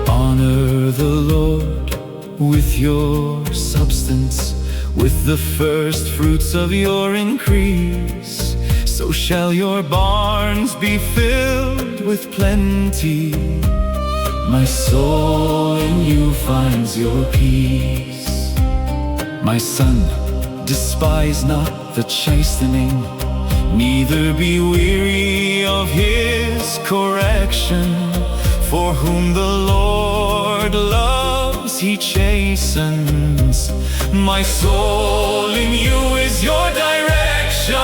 Honor the Lord with your substance, with the first fruits of your increase. So so shall your barns be filled with plenty. My soul in you finds your peace. My son, despise not the chastening, neither be weary of his correction. For whom the Lord loves, he chastens. My soul in you is your direction.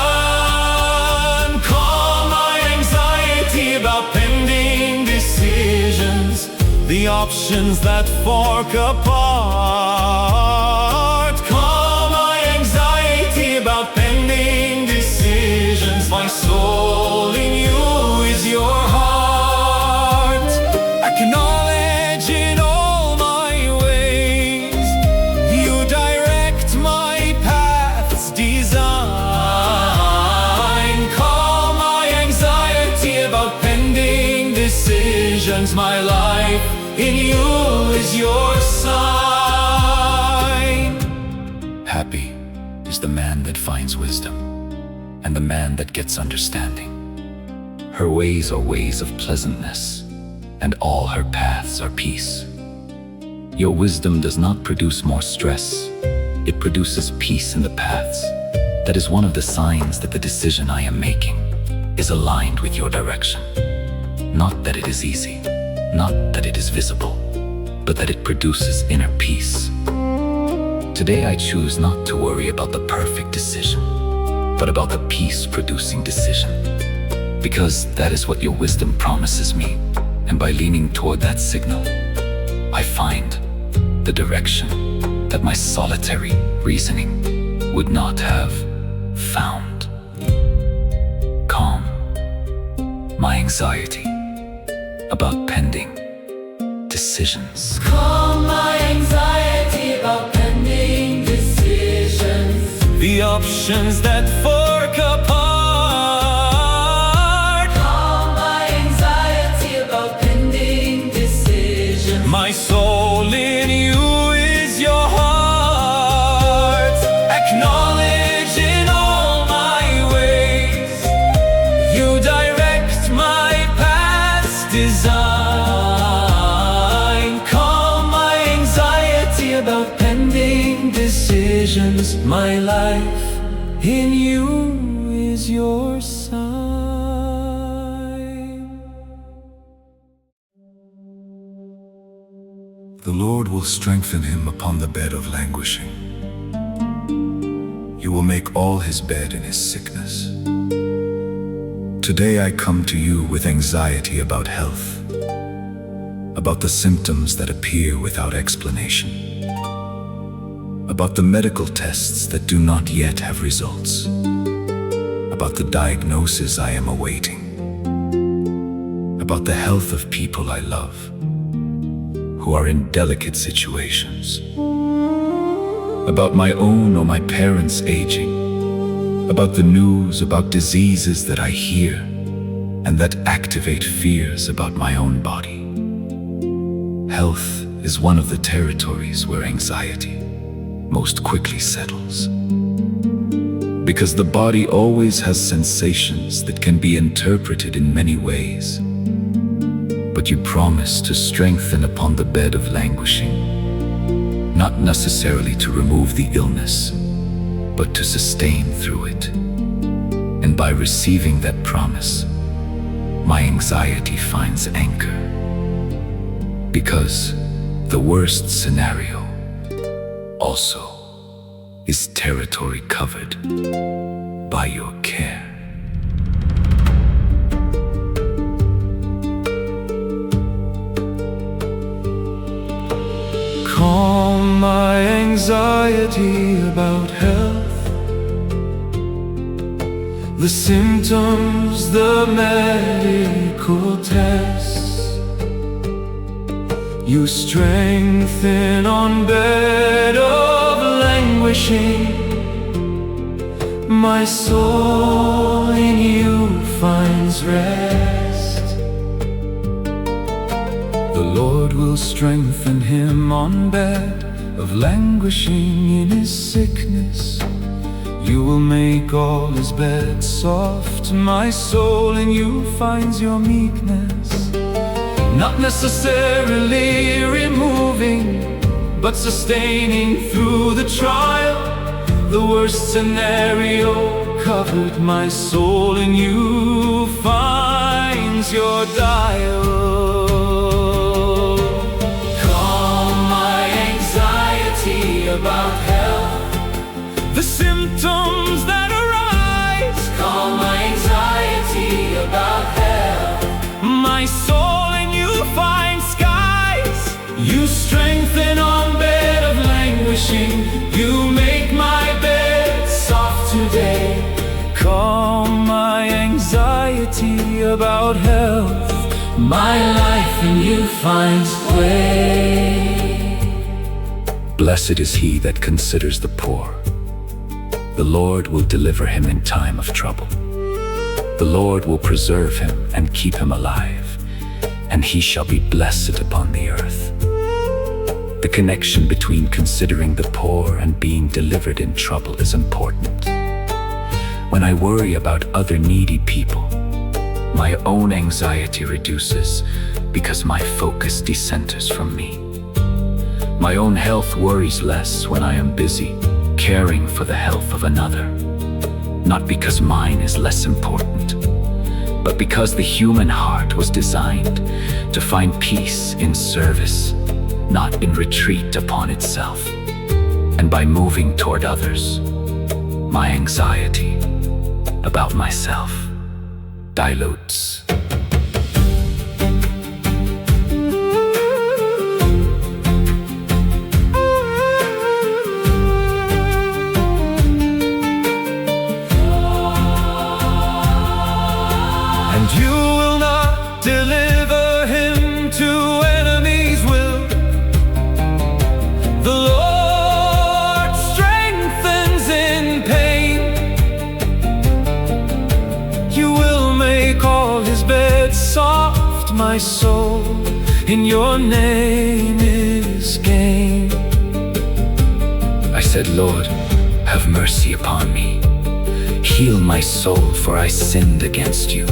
Calm my anxiety about pending decisions, the options that fork apart. Calm my anxiety about pending decisions. My soul in you is your heart. Acknowledge in all my ways, you direct my path's design. Calm my anxiety about pending decisions. My life in you is your sign. Happy is the man that finds wisdom, and the man that gets understanding. Her ways are ways of pleasantness, and all her paths are peace. Your wisdom does not produce more stress. It produces peace in the paths. That is one of the signs that the decision I am making is aligned with your direction. Not that it is easy, not that it is visible, but that it produces inner peace. Today I choose not to worry about the perfect decision, but about the peace-producing decision. Because that is what your wisdom promises me. And by leaning toward that signal, I find the direction that my solitary reasoning would not have found. Calm my anxiety about pending decisions. Calm my anxiety about pending decisions, The options that fork apart. My soul in you is your heart. Acknowledge in all my ways, you direct my path's design. Calm my anxiety about pending decisions. My life in you is your sign. The Lord will strengthen him upon the bed of languishing. You will make all his bed in his sickness. Today I come to you with anxiety about health, about the symptoms that appear without explanation, about the medical tests that do not yet have results, about the diagnosis I am awaiting, about the health of people I love who are in delicate situations, about my own or my parents' aging, about the news about diseases that I hear and that activate fears about my own body. Health is one of the territories where anxiety most quickly settles, because the body always has sensations that can be interpreted in many ways. But you promise to strengthen upon the bed of languishing, not necessarily to remove the illness, but to sustain through it. And by receiving that promise, my anxiety finds anchor, because the worst scenario also is territory covered by your care. Calm my anxiety about health, the symptoms, the medical tests. You strengthen on bed of languishing. My soul in you finds rest. The Lord will strengthen him on bed of languishing in his sickness. You will make all his bed soft. My soul in you finds your meekness, not necessarily removing, but sustaining through the trial. The worst scenario covered. My soul in you finds your dial. Calm my anxiety about health, The symptoms that arise. calm my anxiety about health. My soul in you finds skies. You strengthen on bed of languishing. You make my bed soft today. Calm my anxiety about health. My life in you finds way. Blessed is he that considers the poor. The Lord will deliver him in time of trouble. The Lord will preserve him and keep him alive, and he shall be blessed upon the earth. The connection between considering the poor and being delivered in trouble is important. When I worry about other needy people, my own anxiety reduces because my focus decenters from me. My own health worries less when I am busy caring for the health of another, not because mine is less important, but because the human heart was designed to find peace in service, not in retreat upon itself. And by moving toward others, my anxiety about myself dilutes. And you will not deliver him to enemies, will. The Lord strengthens in pain. You will make all his bed soft. My soul in your name is gain. I said, Lord, have mercy upon me. Heal my soul, for I sinned against you.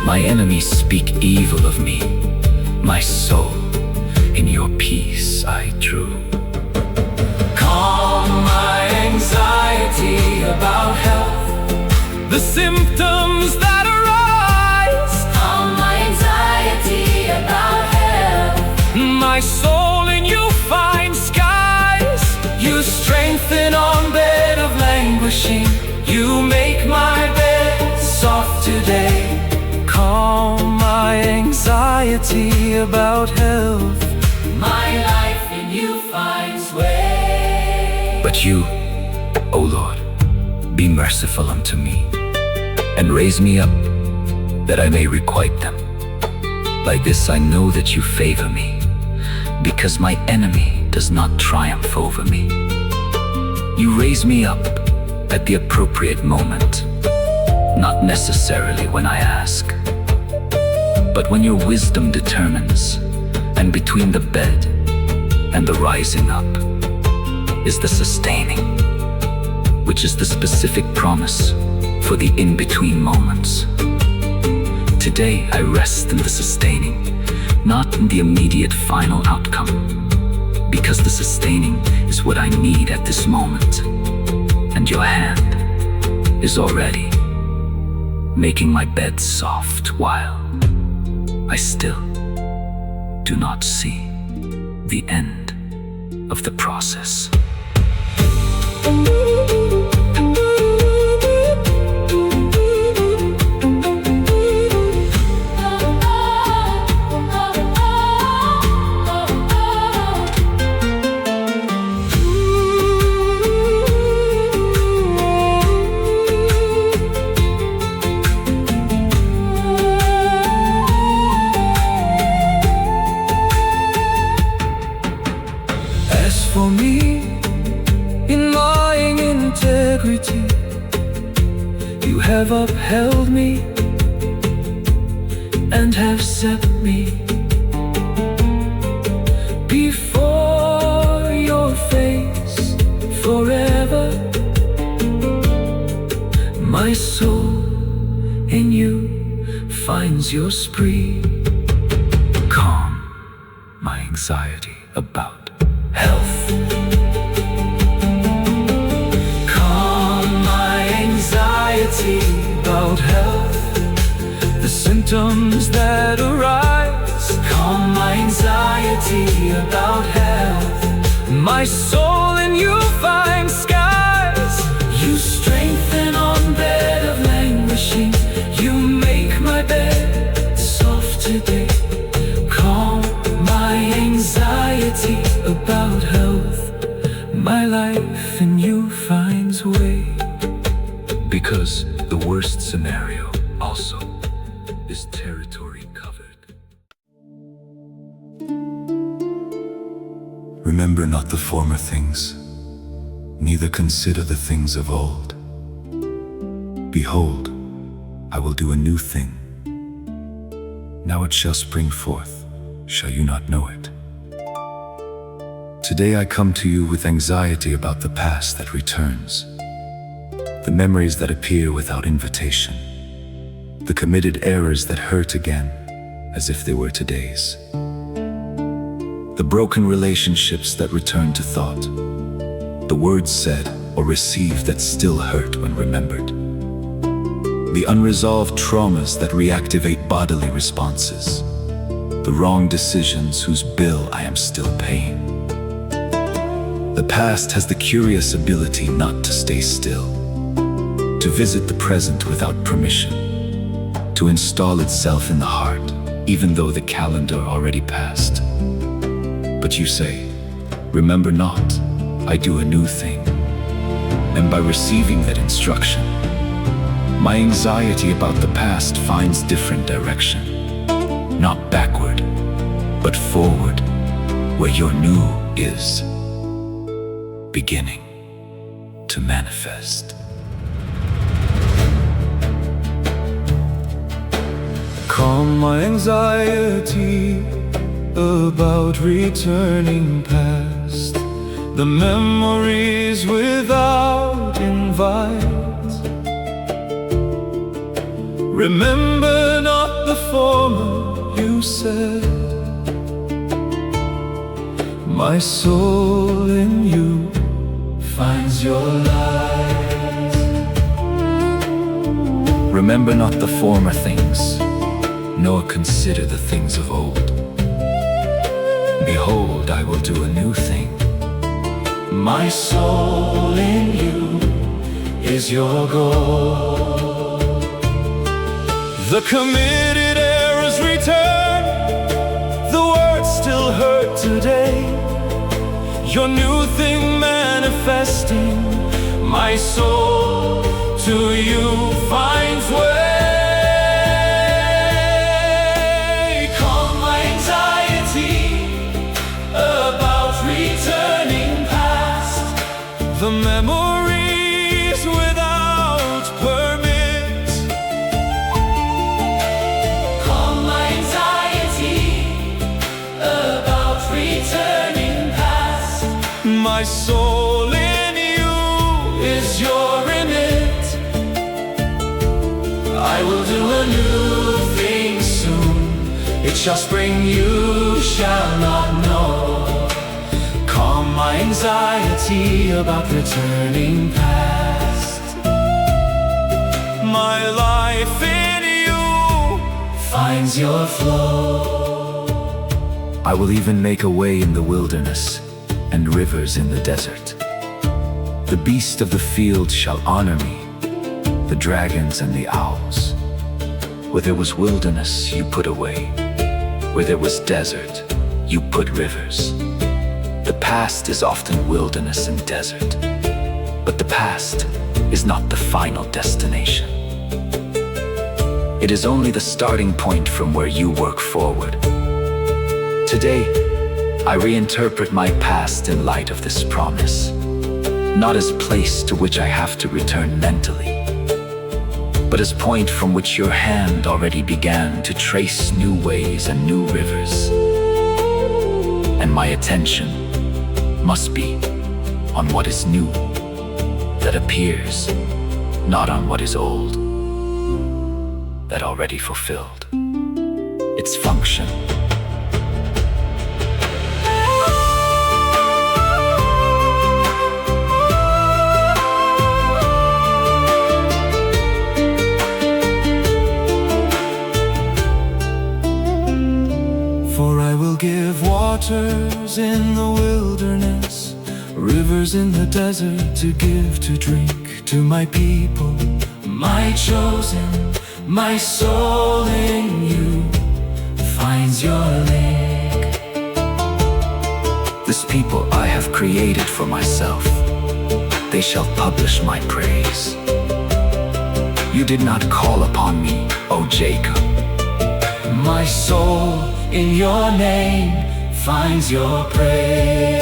My enemies speak evil of me. My soul, in your peace I drew. Calm my anxiety about health, The symptoms that arise. calm my anxiety about health. My soul in you finds skies. You strengthen on bed of languishing. You make my bed soft today. Calm my anxiety about health. My life in you finds way. But you, O Lord, be merciful unto me, and raise me up, that I may requite them. By this I know that you favor me, because my enemy does not triumph over me. You raise me up at the appropriate moment, not necessarily when I ask, but when your wisdom determines, and between the bed and the rising up is the sustaining, which is the specific promise for the in-between moments. Today I rest in the sustaining, not in the immediate final outcome, because the sustaining is what I need at this moment, and your hand is already making my bed soft while I still do not see the end of the process. As for me, in my integrity, you have upheld me and have set me before your face forever. in you finds your spree. Calm my anxiety about health. Calm my anxiety about health. The symptoms that arise, calm my anxiety about health. My soul in you finds skies. You strengthen on bed of languishing. You make my bed soft today. Calm my anxiety about health. My life in you finds way. Because the worst scenario also is territory covered. Remember not the former things, neither consider the things of old. Behold, I will do a new thing. Now it shall spring forth. Shall you not know it? Today I come to you with anxiety about the past that returns, the memories that appear without invitation, the committed errors that hurt again as if they were today's, the broken relationships that return to thought, the words said or received that still hurt when remembered, the unresolved traumas that reactivate bodily responses, the wrong decisions whose bill I am still paying. The past has the curious ability not to stay still, to visit the present without permission, to install itself in the heart, even though the calendar already passed. But you say, remember not, I do a new thing. And by receiving that instruction, my anxiety about the past finds different direction. Not backward, but forward, where your new is beginning to manifest. Calm my anxiety about returning past, the memories without invite. Remember not the former, you said. My soul in you finds your light. Remember not the former things, nor consider the things of old. Behold, I will do a new thing. My soul in you is your goal. The committed errors return, the words still hurt today. Your new thing manifesting, my soul to you finds way. Calm my anxiety about returning past, the memories without permit. Calm my anxiety about returning past. My soul in you is your remit. I will do a new thing soon. It shall spring, you shall not know. Calm my anxiety about returning past. My life in you finds your flow. I will even make a way in the wilderness and rivers in the desert. The beasts of the field shall honor me, the dragons and the owls. Where there was wilderness, you put a way. Where there was desert, you put rivers. The past is often wilderness and desert, but the past is not the final destination. It is only the starting point from where you work forward. Today, I reinterpret my past in light of this promise, not as place to which I have to return mentally, but as point from which your hand already began to trace new ways and new rivers. And my attention must be on what is new, that appears, not on what is old. that already fulfilled its function. For I will give waters in the wilderness, rivers in the desert to give to drink to my people, my chosen. My soul in you finds your lake. This people I have created for myself, they shall publish my praise. You did not call upon me, O Jacob. My soul in your name finds your praise.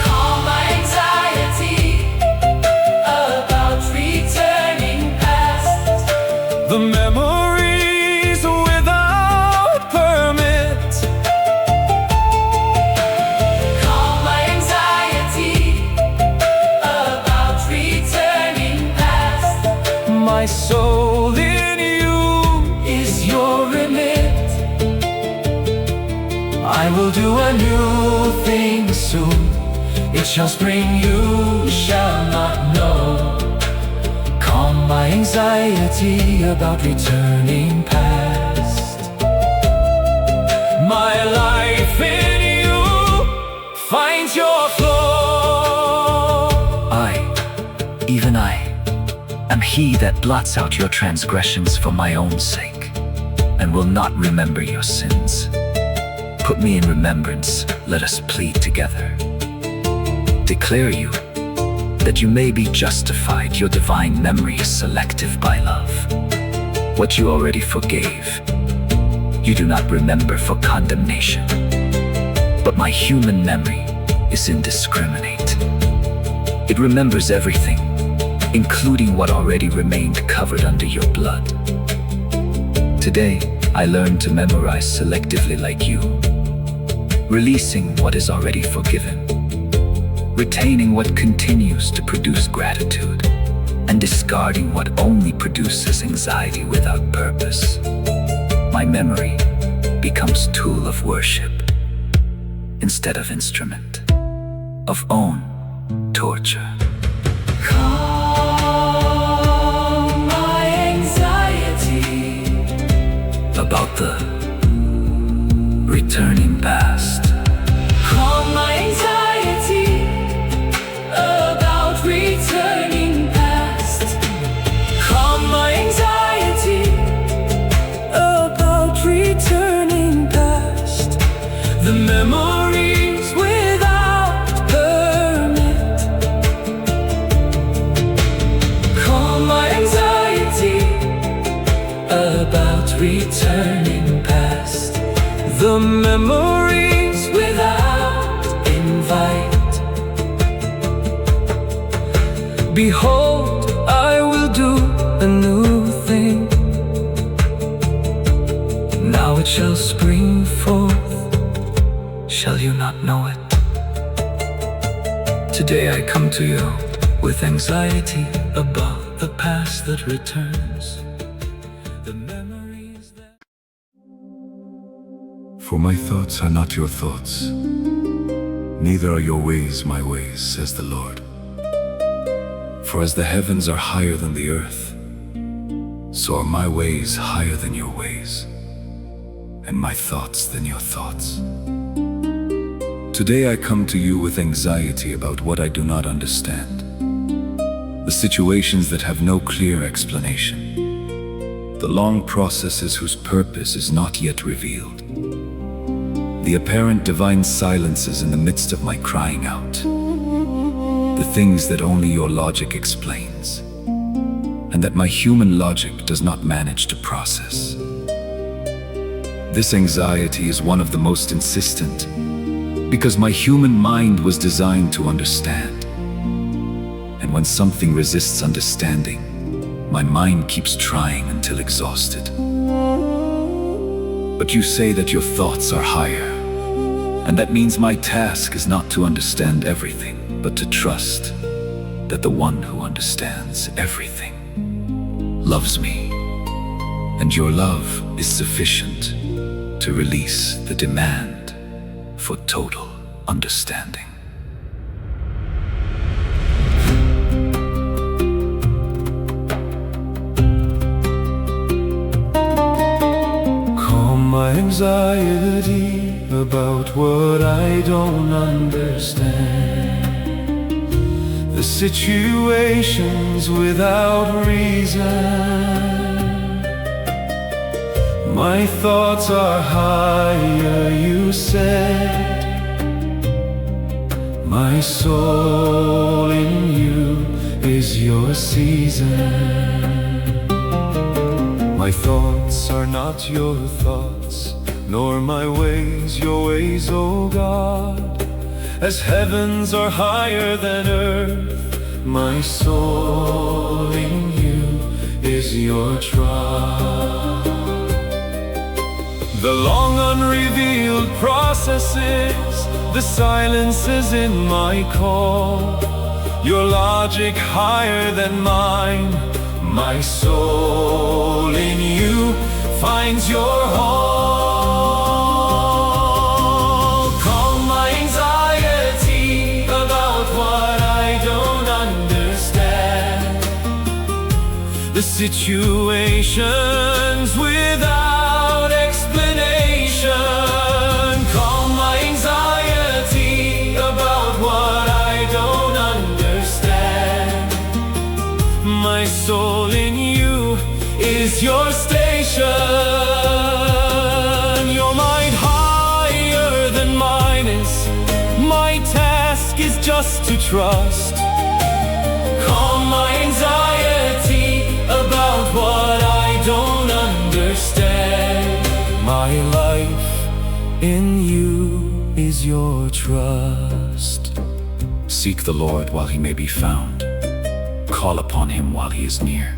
Calm my anxiety about returning past. The memories without permit. Calm my anxiety about returning past. My soul in you is your remit. I will do a new thing soon. It shall spring, you shall not know. Calm my anxiety about returning past. My life in you finds your flow. Even I, am he that blots out your transgressions for my own sake, and will not remember your sins. Put me in remembrance, let us plead together. Declare you, that you may be justified. Your divine memory is selective by love. What you already forgave, you do not remember for condemnation. But my human memory is indiscriminate. It remembers everything, including what already remained covered under your blood. Today, I learned to memorize selectively like you, releasing what is already forgiven, retaining what continues to produce gratitude, and discarding what only produces anxiety without purpose. My memory becomes tool of worship instead of instrument of own torture. Calm my anxiety About the returning past. Calm my anxiety about returning past. Calm my anxiety about returning past. The memories without permit. Calm my anxiety about returning past. The memories without invite. Behold, I will do a new thing. Now it shall spring forth. Shall you not know it? Today I come to you with anxiety about the past that returns. The memories that... For my thoughts are not your thoughts, neither are your ways my ways, says the Lord. For as the heavens are higher than the earth, so are my ways higher than your ways, and my thoughts than your thoughts. Today I come to you with anxiety about what I do not understand, the situations that have no clear explanation, the long processes whose purpose is not yet revealed, the apparent divine silences in the midst of my crying out, the things that only your logic explains, and that my human logic does not manage to process. This anxiety is one of the most insistent, because my human mind was designed to understand. And when something resists understanding, my mind keeps trying until exhausted. But you say that your thoughts are higher, and that means my task is not to understand everything, but to trust that the one who understands everything loves me, and your love is sufficient to release the demand for total understanding. Calm my anxiety about what I don't understand, the situations without reason. My thoughts are higher, you said. My soul in you is your season. My thoughts are not your thoughts, nor my ways your ways, O God. As heavens are higher than earth, my soul in you is your trust. The long unrevealed processes, the silences in my call, your logic higher than mine. My soul in you finds your home. Calm my anxiety about what I don't understand, the situations without explanation. Calm my anxiety about what I don't understand. My soul in you is your station. Your mind higher than mine is. My task is just to trust. Calm my anxiety about what I don't understand. My life in you is your trust. Seek the Lord while he may be found. Call upon him while he is near.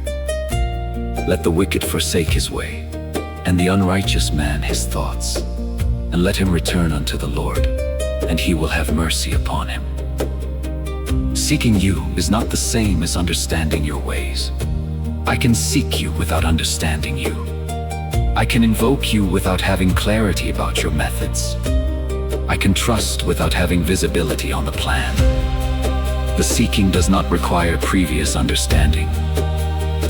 Let the wicked forsake his way, and the unrighteous man his thoughts. And let him return unto the Lord, and he will have mercy upon him. Seeking you is not the same as understanding your ways. I can seek you without understanding you. I can invoke you without having clarity about your methods. I can trust without having visibility on the plan. The seeking does not require previous understanding.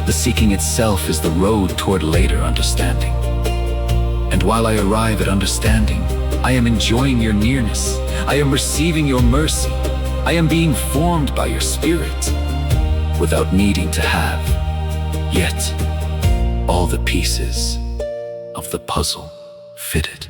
The seeking itself is the road toward later understanding. And while I arrive at understanding, I am enjoying your nearness. I am receiving your mercy. I am being formed by your Spirit, without needing to have yet all the pieces of the puzzle fitted.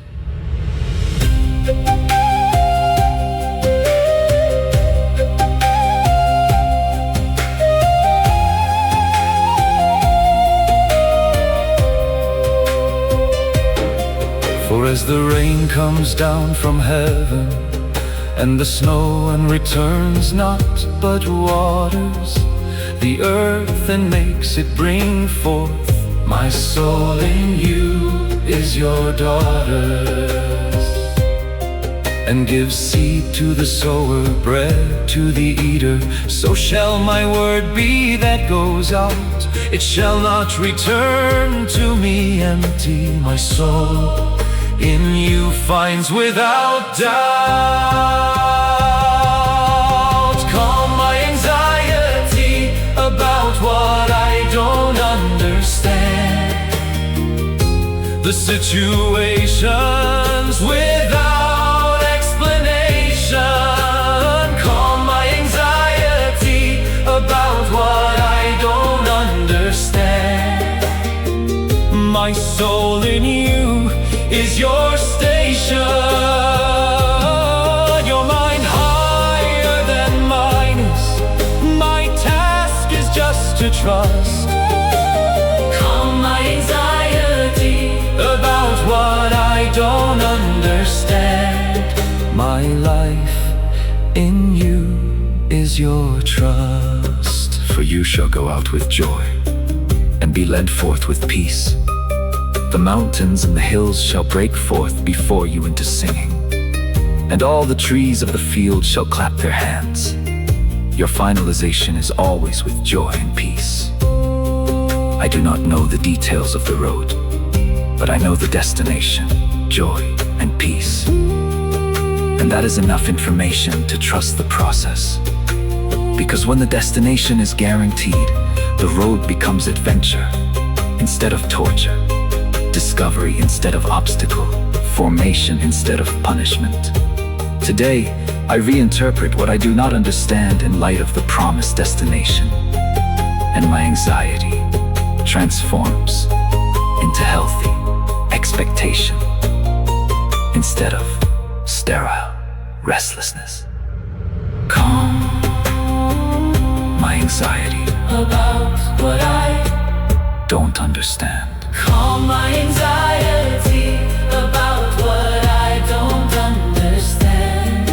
For as the rain comes down from heaven, and the snow and returns not, but waters the earth and makes it bring forth, my soul in you is your daughters, and gives seed to the sower, bread to the eater. So shall my word be that goes out, it shall not return to me empty. My soul in you finds without doubt. Calm my anxiety about what I don't understand, the situations without explanation. Calm my anxiety about what I don't understand. My soul in you is your station. Your mind higher than mine is. My task is just to trust. Calm my anxiety About what I don't understand. My life in you is your trust. For you shall go out with joy, and be led forth with peace. The mountains and the hills shall break forth before you into singing, and all the trees of the field shall clap their hands. Your finalization is always with joy and peace. I do not know the details of the road, but I know the destination, joy and peace. And that is enough information to trust the process. Because when the destination is guaranteed, the road becomes adventure instead of torture, discovery instead of obstacle, formation instead of punishment. Today, I reinterpret what I do not understand in light of the promised destination, and my anxiety transforms into healthy expectation instead of sterile restlessness. Calm my anxiety about what I don't understand. calm my anxiety about what I don't understand.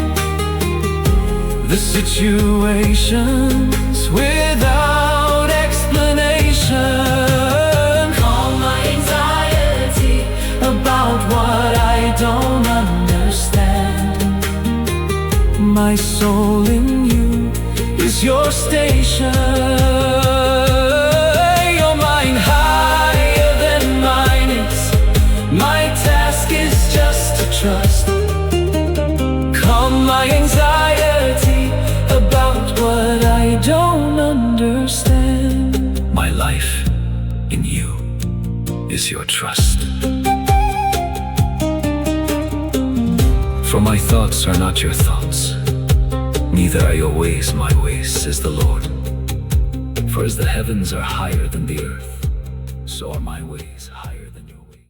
The situations without explanation. Calm my anxiety about what I don't understand. My soul in you is your station. Your mind higher than mine is. My task is just to trust. Calm my anxiety about what I don't understand. My life in you is your trust. For my thoughts are not your thoughts, neither are your ways my ways, says the Lord. For as the heavens are higher than the earth, so are my ways higher than your ways.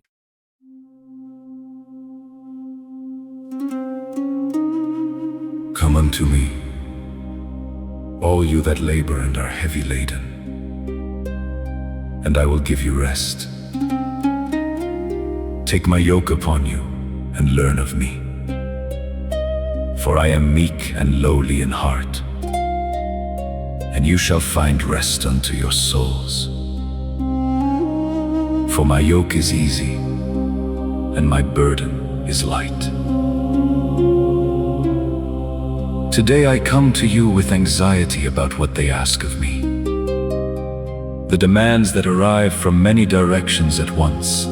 Come unto me, all you that labor and are heavy laden, and I will give you rest. Take my yoke upon you and learn of me, for I am meek and lowly in heart, and you shall find rest unto your souls. For my yoke is easy, and my burden is light. Today I come to you with anxiety about what they ask of me. The demands that arrive from many directions at once,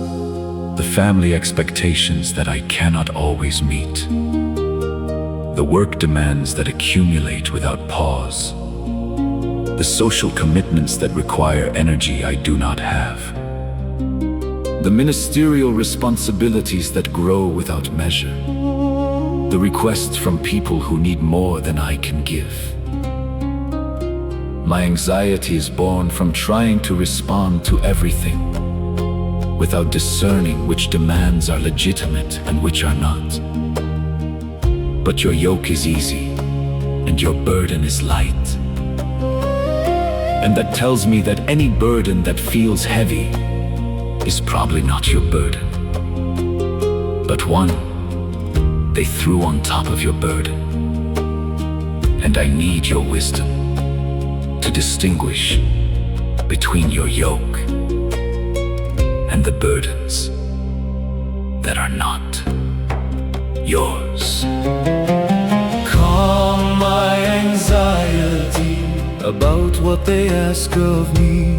the family expectations that I cannot always meet, the work demands that accumulate without pause, the social commitments that require energy I do not have, the ministerial responsibilities that grow without measure, the requests from people who need more than I can give. My anxiety is born from trying to respond to everything without discerning which demands are legitimate and which are not. But your yoke is easy and your burden is light. And that tells me that any burden that feels heavy is probably not your burden, but one they threw on top of your burden. And I need your wisdom to distinguish between your yoke and the burdens that are not yours. Calm my anxiety about what they ask of me.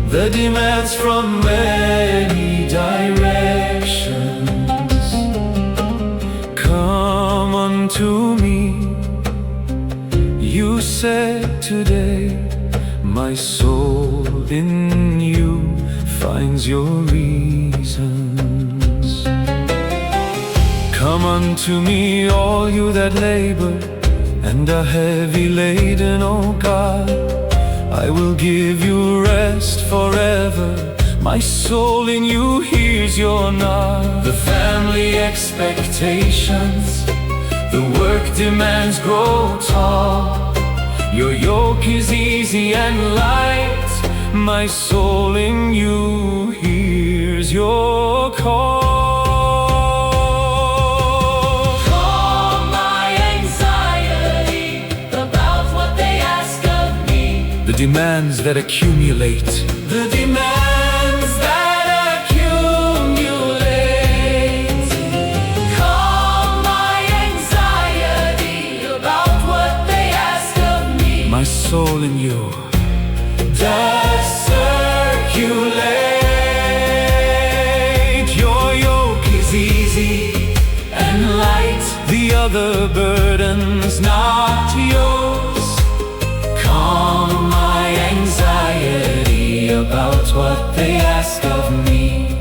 The demands from many directions. Come unto me. You said today, my soul in you finds your reasons. Come unto me, all you that labor and are heavy laden, O God. I will give you rest forever. My soul in you hears your nod. The family expectations, the work demands grow tall. Your yoke is easy and light. My soul in you hears your call. Calm my anxiety about what they ask of me. The demands that accumulate. The demands that accumulate. Calm my anxiety about what they ask of me. My soul in you. Discern circulate. Your yoke is easy and light, the other burden's not yours. Calm my anxiety about what they ask of me.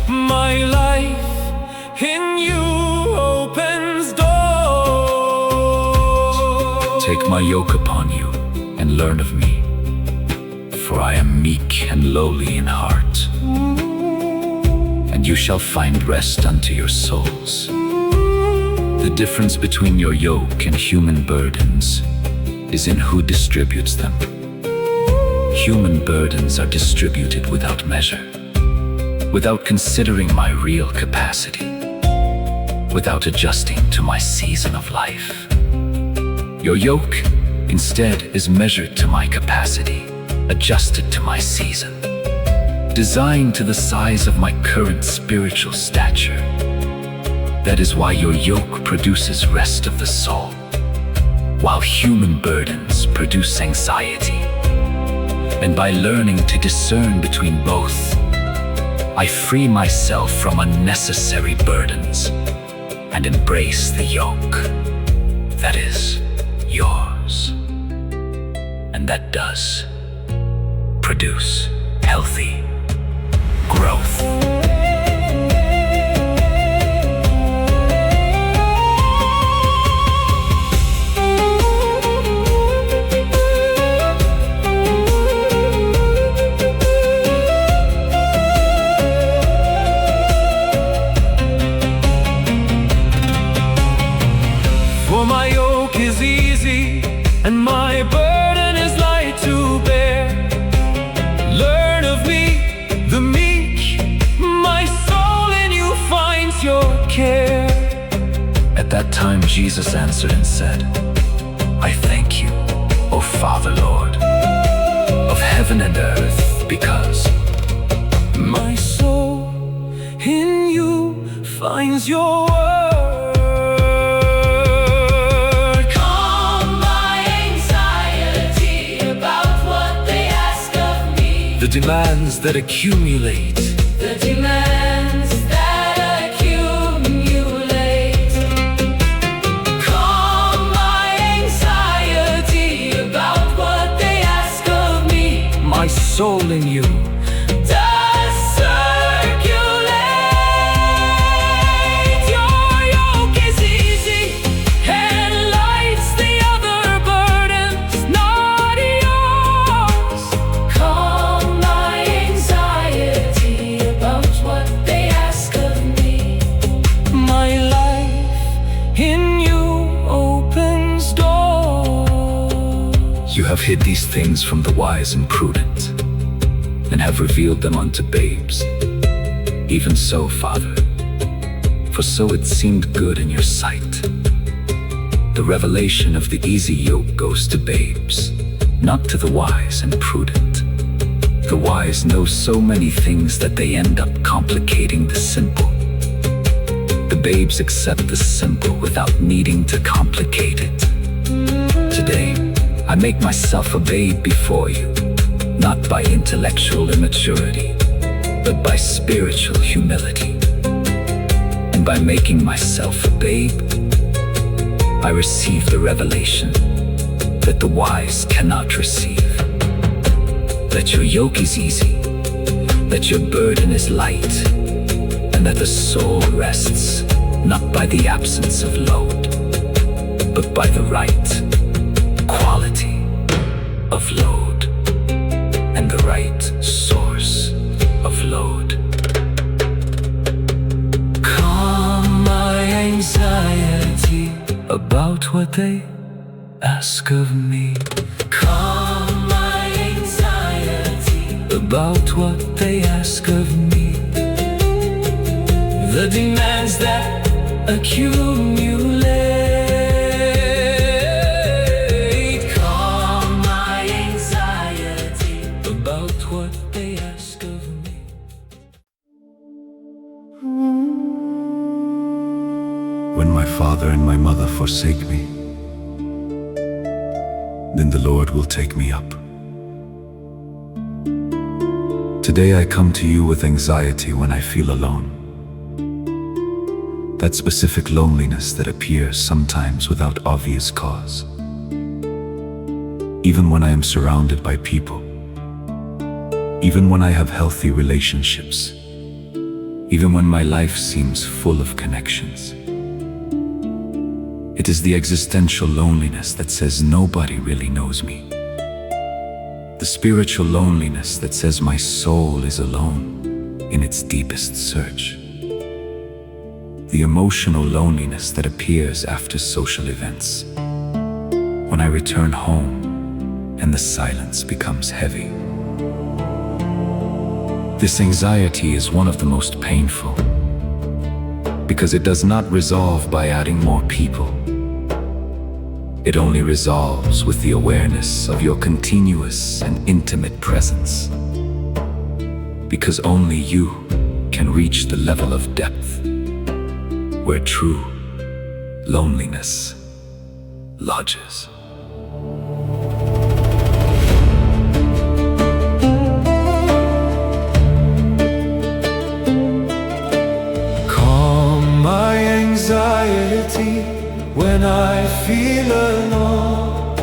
My life in you opens doors. Take my yoke upon you and learn of me, for I am meek and lowly in heart, and you shall find rest unto your souls. The difference between your yoke and human burdens is in who distributes them. Human burdens are distributed without measure, without considering my real capacity, without adjusting to my season of life. Your yoke, instead, is measured to my capacity, adjusted to my season, designed to the size of my current spiritual stature. That is why your yoke produces rest of the soul, while human burdens produce anxiety. And by learning to discern between both, I free myself from unnecessary burdens and embrace the yoke that is yours, and that does produce healthy growth. For my yoke is easy and my burden is light to bear. Learn of me, the meek, my soul in you finds your care. At that time Jesus answered and said, I thank you, O Father, Lord of heaven and earth, because my soul in you finds your word. Calm my anxiety about what they ask of me. The demands that accumulate, The demands that accumulate. Calm my anxiety about what they ask of me. my soul in you. Does circulate. Your yoke is easy and light's the other burden's not yours. Calm my anxiety about what they ask of me. My life in you opens doors. you have hid these things from the wise and prudent, and have revealed them unto babes. Even so, Father, for so it seemed good in your sight. The revelation of the easy yoke goes to babes, not to the wise and prudent. The wise know so many things that they end up complicating the simple. The babes accept the simple without needing to complicate it. Today, I make myself a babe before you, not by intellectual immaturity, but by spiritual humility. And by making myself a babe, I receive the revelation that the wise cannot receive. That your yoke is easy, that your burden is light, and that the soul rests not by the absence of load, but by the right quality of load and the right source of load. Calm my anxiety about what they ask of me. Calm my anxiety About what they ask of me. The demands that accumulate. Calm my anxiety About what they ask of me. When my father and my mother forsake me, then the Lord will take me up. Today I come to you with anxiety when I feel alone. That specific loneliness that appears sometimes without obvious cause. Even when I am surrounded by people. Even when I have healthy relationships. Even when my life seems full of connections. It is the existential loneliness that says nobody really knows me. The spiritual loneliness that says my soul is alone in its deepest search. The emotional loneliness that appears after social events, when I return home and the silence becomes heavy. This anxiety is one of the most painful, because it does not resolve by adding more people. It only resolves with the awareness of your continuous and intimate presence. Because only you can reach the level of depth where true loneliness lodges. Calm my anxiety when I feel alone,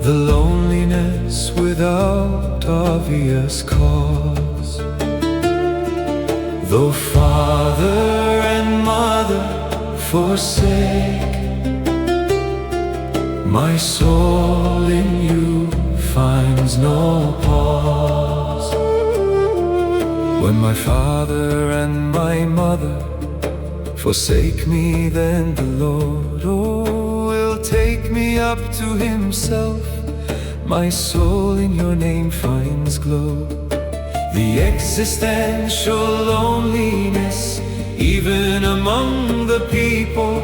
the loneliness without obvious cause. Though father and mother forsake, my soul in you finds no pause. When my father and my mother forsake me, then the Lord, will take me up to himself. My soul in your name finds glow. The existential loneliness, even among the people,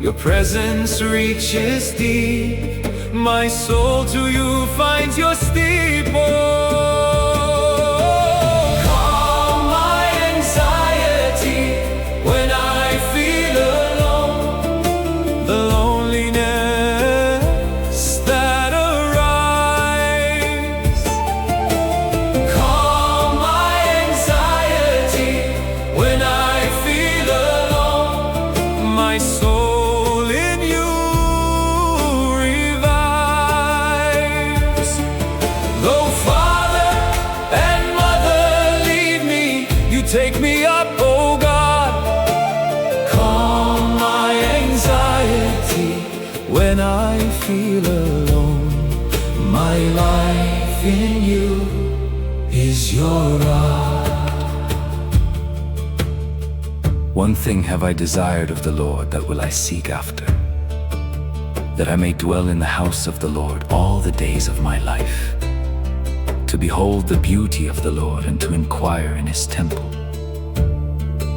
your presence reaches deep. My soul to you finds your steeple. Take me up, oh God. Calm my anxiety when I feel alone. My life in you is your rod. One thing have I desired of the Lord, that will I seek after, that I may dwell in the house of the Lord all the days of my life, to behold the beauty of the Lord and to inquire in his temple.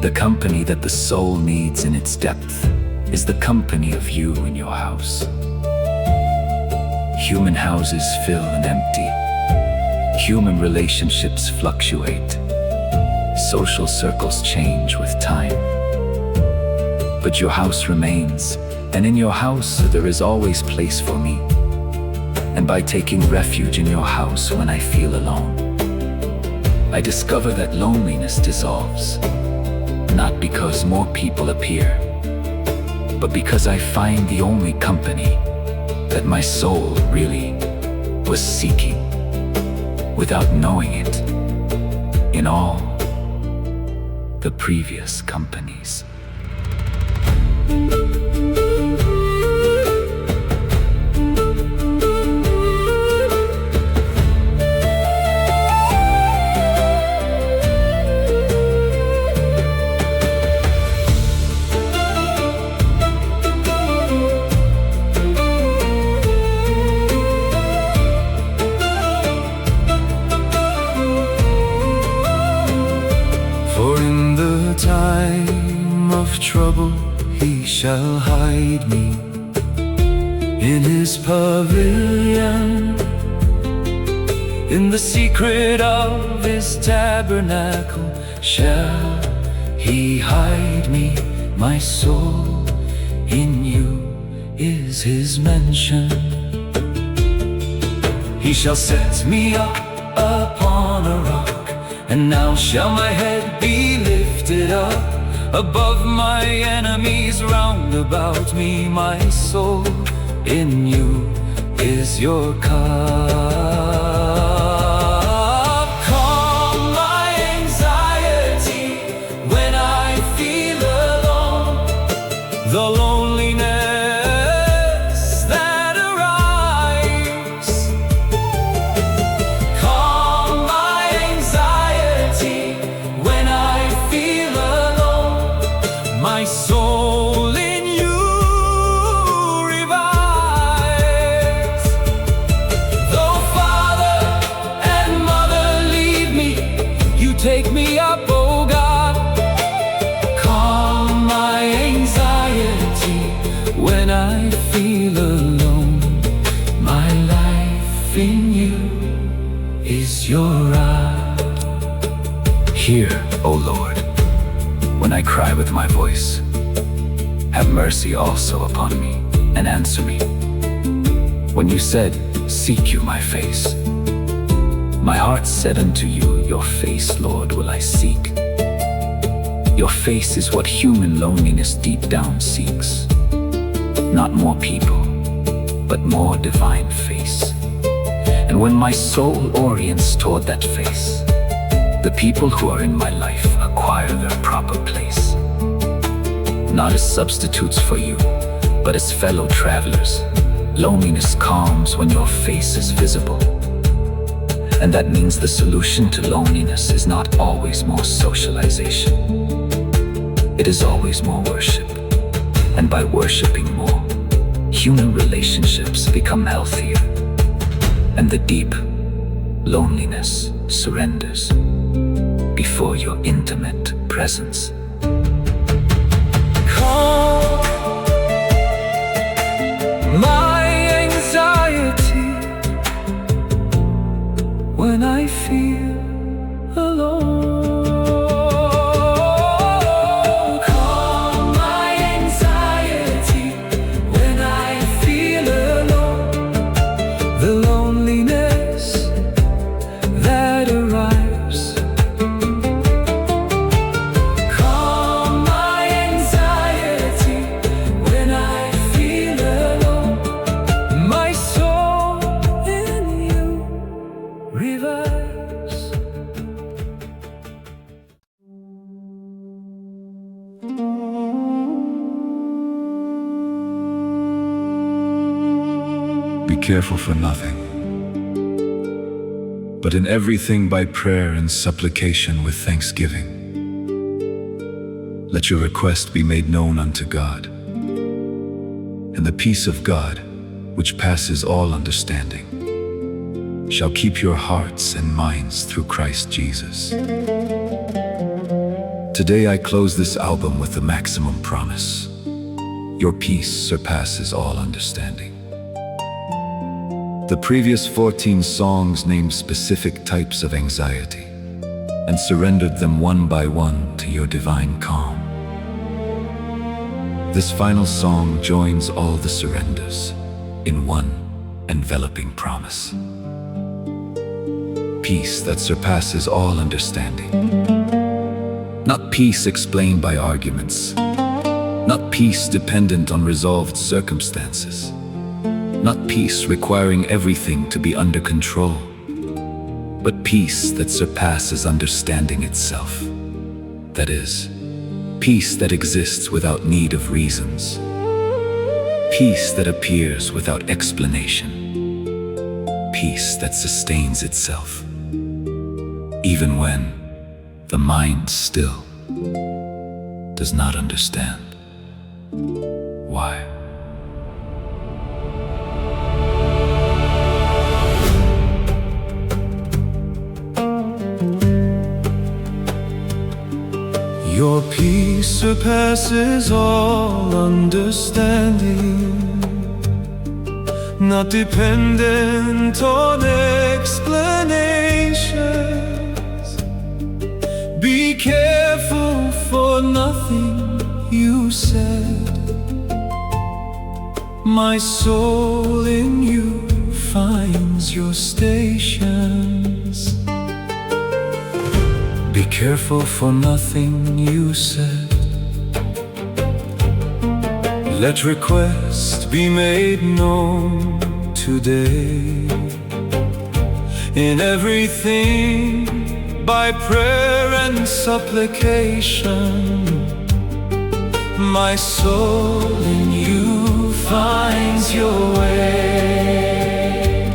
The company that the soul needs in its depth is the company of you in your house. Human houses fill and empty. Human relationships fluctuate. Social circles change with time. But your house remains, and in your house there is always place for me. And by taking refuge in your house when I feel alone, I discover that loneliness dissolves. Not because more people appear, but because I find the only company that my soul really was seeking, without knowing it, in all the previous companies. Time of trouble he shall hide me in his pavilion. In the secret of his tabernacle shall he hide me. My soul in you is his mansion. He shall set me up upon a rock, And now shall my head be lifted up above my enemies round about me. My soul in you is your cup. Calm my anxiety when I feel alone. The loneliness that arrives. Calm my anxiety when I feel alone. My soul in you revives. Though father and mother leave me, you take me up, oh God. Calm my anxiety when I feel alone. My life in you is your eye. Hear, O Lord, when I cry with my voice. Have mercy also upon me, and answer me. When you said, seek you my face, my heart said unto you, your face, Lord, will I seek. Your face is what human loneliness deep down seeks. Not more people, but more divine face. And when my soul orients toward that face, the people who are in my life acquire their proper place. Not as substitutes for you, but as fellow travelers. Loneliness calms when your face is visible. And that means the solution to loneliness is not always more socialization. It is always more worship. And by worshiping more, human relationships become healthier. And the deep loneliness surrenders before your intimate presence. Calm my anxiety when I feel alone. Calm my anxiety when I feel alone. The loneliness that arrives. Calm my anxiety when I feel alone. My soul in you revives. Be careful for nothing, but in everything by prayer and supplication with thanksgiving. Let your request be made known unto God. And the peace of God, which passes all understanding, shall keep your hearts and minds through Christ Jesus. Today I close this album with the maximum promise. Your peace surpasses all understanding. The previous 14 songs named specific types of anxiety and surrendered them one by one to your divine calm. This final song joins all the surrenders in one enveloping promise. Peace that surpasses all understanding. Not peace explained by arguments, not peace dependent on resolved circumstances, not peace requiring everything to be under control, but peace that surpasses understanding itself. That is, peace that exists without need of reasons, peace that appears without explanation, peace that sustains itself, even when the mind still does not understand why. Your peace surpasses all understanding, not dependent on explanations. Be careful for nothing you said. My soul in you finds your stations. Be careful for nothing, you said. Let request be made known today. In everything, by prayer and supplication, my soul in you finds your way.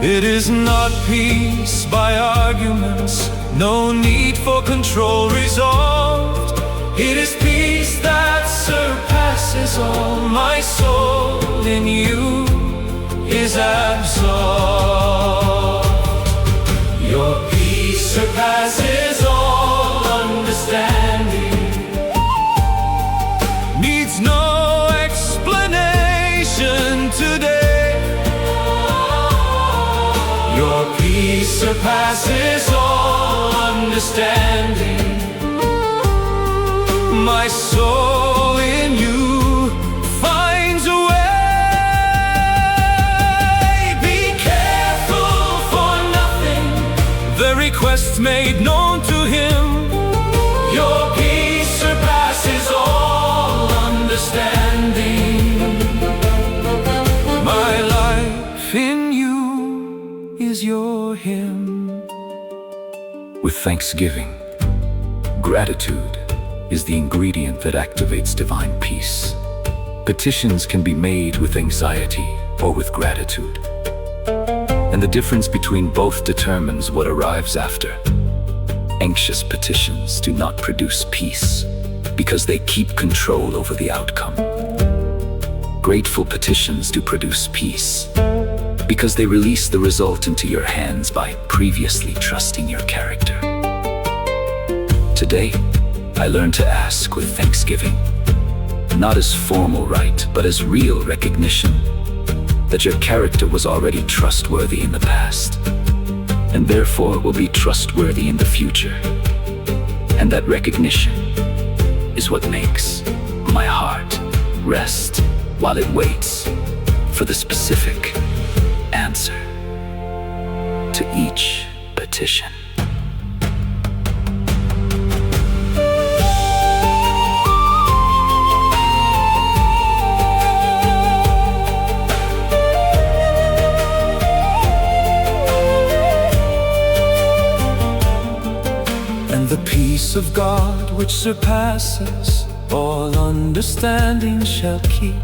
It is not peace by arguments, no need for control resolved. It is peace that surpasses all. My soul in you is absolved. Your peace surpasses all understanding, needs no explanation today. Your peace surpasses all understanding. My soul in you finds a way. Be careful for nothing, the request made known to him. Your peace surpasses all understanding. My life in you is your hymn. With thanksgiving, gratitude is the ingredient that activates divine peace. Petitions can be made with anxiety or with gratitude, and the difference between both determines what arrives after. Anxious petitions do not produce peace because they keep control over the outcome. Grateful petitions do produce peace because they release the result into your hands by previously trusting your character. Today, I learned to ask with thanksgiving, not as formal rite, but as real recognition that your character was already trustworthy in the past, and therefore will be trustworthy in the future. And that recognition is what makes my heart rest while it waits for the specific answer to each petition. The peace of God which surpasses all understanding shall keep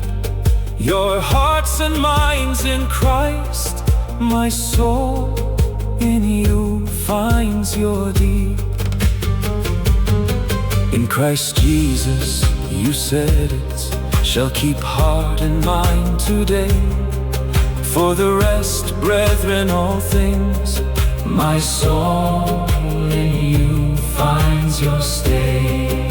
your hearts and minds in Christ. My soul in you finds your deep. In Christ Jesus, you said it, shall keep heart and mind today. For the rest, brethren, all things, my soul in you finds your stay.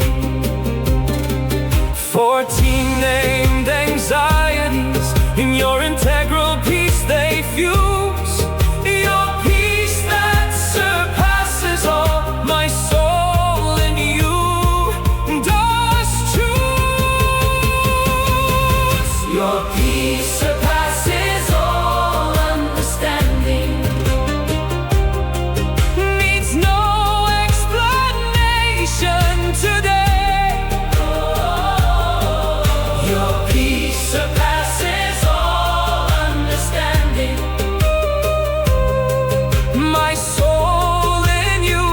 14 named anxieties, in your integral peace they fuse. Your peace that surpasses all, my soul in you does choose. Your peace surpasses all understanding, Needs no explanation today. your peace surpasses all understanding. My soul in you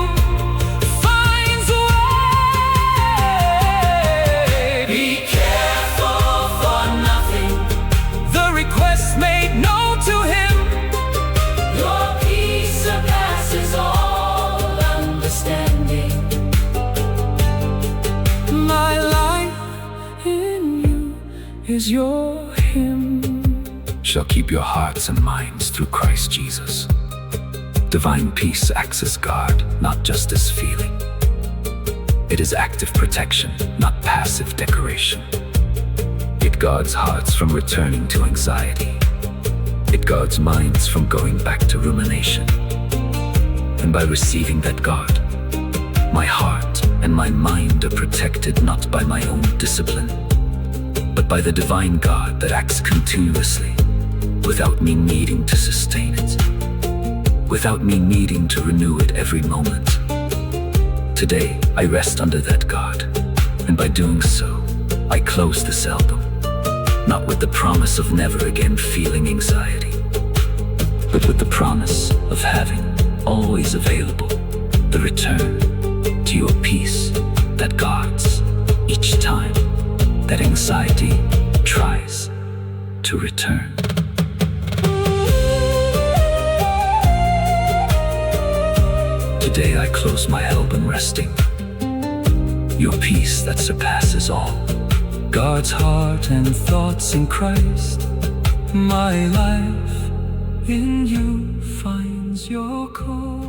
finds a way. Be careful for nothing, The request made known to him. your peace surpasses all understanding. My life in you is your hymn. Shall keep your hearts and minds through Christ Jesus. Divine peace acts as guard, not just as feeling. It is active protection, not passive decoration. It guards hearts from returning to anxiety. It guards minds from going back to rumination. And by receiving that guard, my heart and my mind are protected not by my own discipline, but by the divine God that acts continuously, without me needing to sustain it, without me needing to renew it every moment. Today, I rest under that guard, and by doing so, I close this album, not with the promise of never again feeling anxiety, but with the promise of having always available the return to your peace that guards each time that anxiety tries to return. Today I close my album resting. Your peace that surpasses all guards heart and thoughts in Christ. My life in you finds your call.